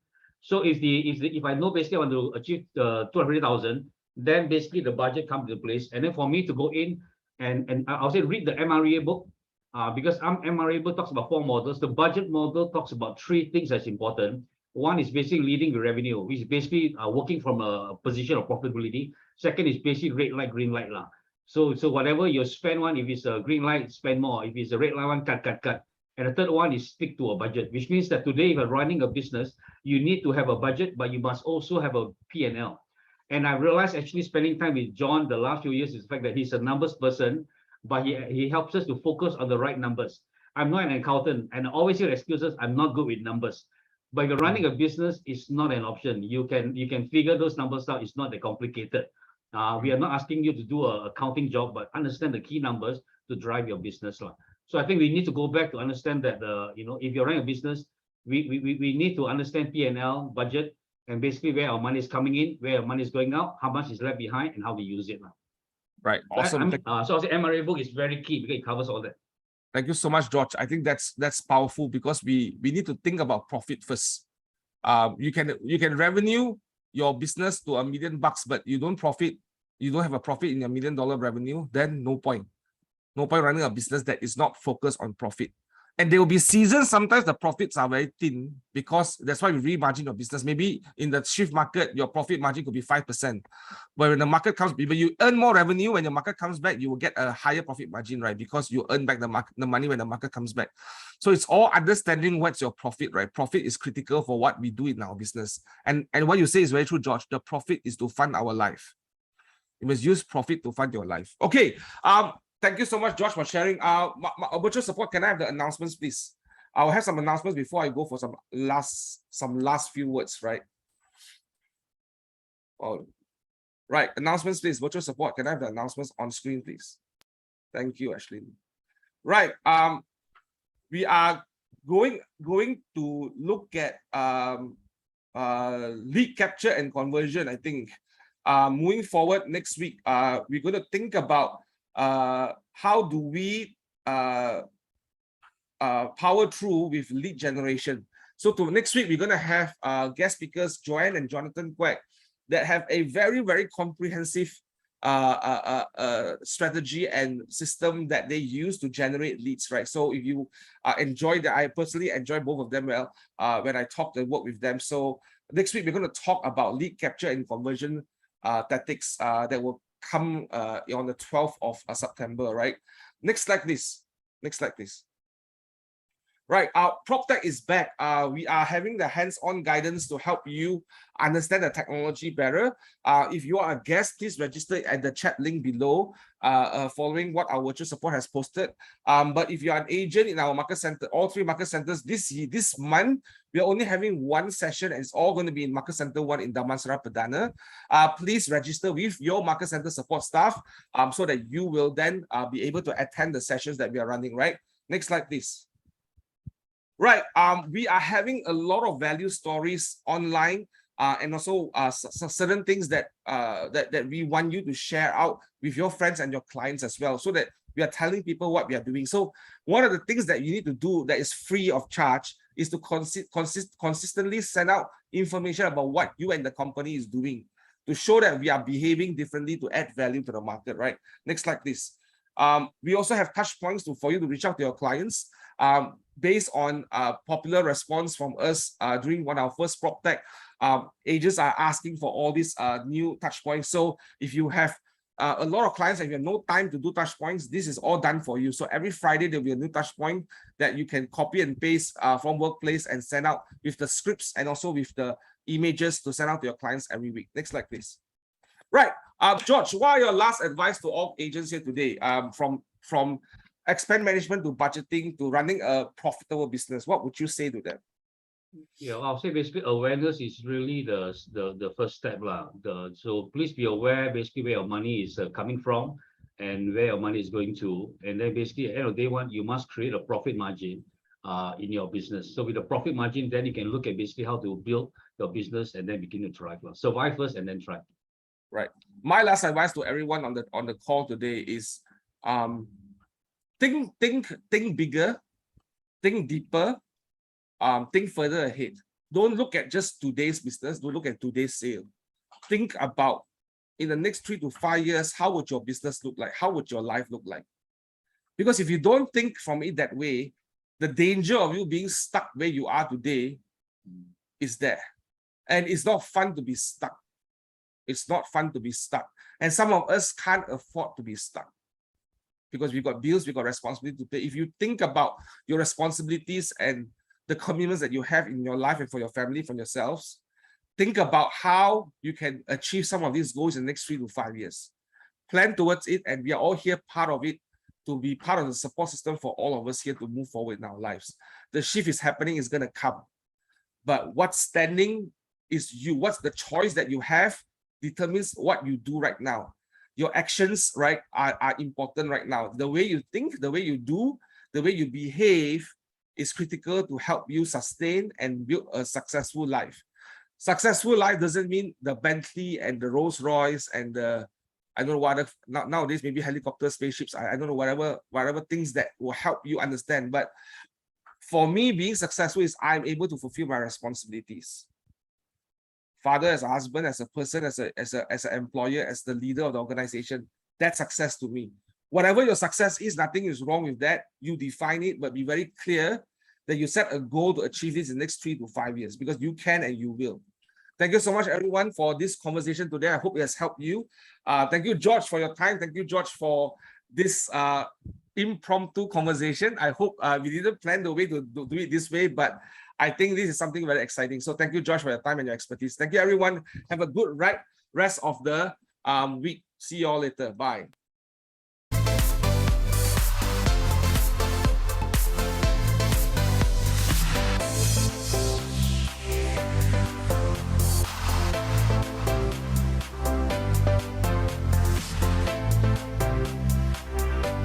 So if I know basically I want to achieve 250,000, then basically the budget comes into place. And then for me to go in and I'll say read the MREA book, because MREA book talks about 4 models. The budget model talks about 3 things that's important. One is basically leading the revenue, which is basically working from a position of profitability. Second is basically red light, green light lah. So whatever you spend one, if it's a green light, spend more. If it's a red light one, cut. And the third one is stick to a budget, which means that today if you're running a business, you need to have a budget, but you must also have a P&L. And I realized actually spending time with John the last few years is the fact that he's a numbers person, but he helps us to focus on the right numbers. I'm not an accountant, and I always hear excuses, I'm not good with numbers. But if you're running a business, it's not an option. You can figure those numbers out. It's not that complicated. We are not asking you to do an accounting job, but understand the key numbers to drive your business. So I think we need to go back to understand that if you're running a business, we need to understand P&L, budget, and basically where our money is coming in, where our money is going out, how much is left behind, and how we use it. Right. Awesome. So I'll say MRA book is very key because it covers all that. Thank you so much, George. I think that's powerful because we need to think about profit first. You can revenue your business to $1 million, but you don't have a profit in your $1 million revenue, then no point. No point running a business that is not focused on profit. And there will be seasons, sometimes the profits are very thin because that's why we remargin your business. Maybe in the shift market, your profit margin could be 5%. But when the market comes, when you earn more revenue, when your market comes back, you will get a higher profit margin, right? Because you earn back the money when the market comes back. So it's all understanding what's your profit, right? Profit is critical for what we do in our business. And what you say is very true, George. The profit is to fund our life. You must use profit to fund your life. Okay. Thank you so much, Josh, for sharing. Virtual support, can I have the announcements, please? I'll have some announcements before I go for some last few words, right? Oh, right, announcements, please. Virtual support, can I have the announcements on screen, please? Thank you, Ashley. Right, we are going to look at lead capture and conversion, I think. Moving forward next week, we're going to think about how do we power through with lead generation. So next week, we're going to have guest speakers, Joanne and Jonathan Quack, that have a very, very comprehensive strategy and system that they use to generate leads, right? So if you enjoy that, I personally enjoy both of them well when I talk and work with them. So next week, we're going to talk about lead capture and conversion tactics that will come on the 12th of September, right? Next slide, please. Next slide, please. Right, our PropTech is back. We are having the hands-on guidance to help you understand the technology better. If you are a guest, please register at the chat link below, following what our virtual support has posted. But if you are an agent in our market center, all 3 market centers this month, we are only having 1 session, and it's all going to be in Market Center 1 in Damansara Perdana. Please register with your market center support staff so that you will then be able to attend the sessions that we are running, right? Next slide, please. Right, we are having a lot of value stories online, and also certain things that that we want you to share out with your friends and your clients as well, so that we are telling people what we are doing. So one of the things that you need to do that is free of charge is to consistently send out information about what you and the company is doing to show that we are behaving differently to add value to the market, right? Next slide, please. We also have touch points for you to reach out to your clients. Based on popular response from us during one of our first prop tech, agents are asking for all these new touch points. So if you have a lot of clients and you have no time to do touch points, this is all done for you. So every Friday, there'll be a new touch point that you can copy and paste from Workplace and send out with the scripts and also with the images to send out to your clients every week. Next slide, please. Right. George, what are your last advice to all agents here today? From expense management to budgeting to running a profitable business, what would you say to them? Yeah, I'll say basically awareness is really the first step lah. So please be aware basically where your money is coming from and where your money is going to. And then basically at the end of day one, you must create a profit margin in your business. So with a profit margin, then you can look at basically how to build your business and then begin to thrive. Survive first and then thrive. Right. My last advice to everyone on the call today is think bigger, think deeper, think further ahead. Don't look at just today's business, don't look at today's sale. Think about in the next 3 to 5 years, how would your business look like? How would your life look like? Because if you don't think from it that way, the danger of you being stuck where you are today is there. And it's not fun to be stuck. It's not fun to be stuck. And some of us can't afford to be stuck because we've got bills, we've got responsibility to pay. If you think about your responsibilities and the commitments that you have in your life and for your family, for yourselves, think about how you can achieve some of these goals in the next 3 to 5 years. Plan towards it, and we are all here part of it to be part of the support system for all of us here to move forward in our lives. The shift is happening, is going to come. But what's standing is you. What's the choice that you have determines what you do right now. Your actions, right, are important right now. The way you think, the way you do, the way you behave is critical to help you sustain and build a successful life. Successful life doesn't mean the Bentley and the Rolls Royce and the, I don't know what, nowadays maybe helicopter, spaceships, I don't know, whatever things that will help you understand. But for me, being successful is I'm able to fulfill my responsibilities. Father, as a husband, as a person, as an employer, as the leader of the organization, that's success to me. Whatever your success is, nothing is wrong with that. You define it, but be very clear that you set a goal to achieve this in the next 3 to 5 years, because you can and you will. Thank you so much, everyone, for this conversation today. I hope it has helped you. Thank you, George, for your time. Thank you, George, for this impromptu conversation. I hope we didn't plan the way to do it this way, but I think this is something very exciting. So thank you, Josh, for your time and your expertise. Thank you, everyone. Have a good rest of the week. See you all later. Bye.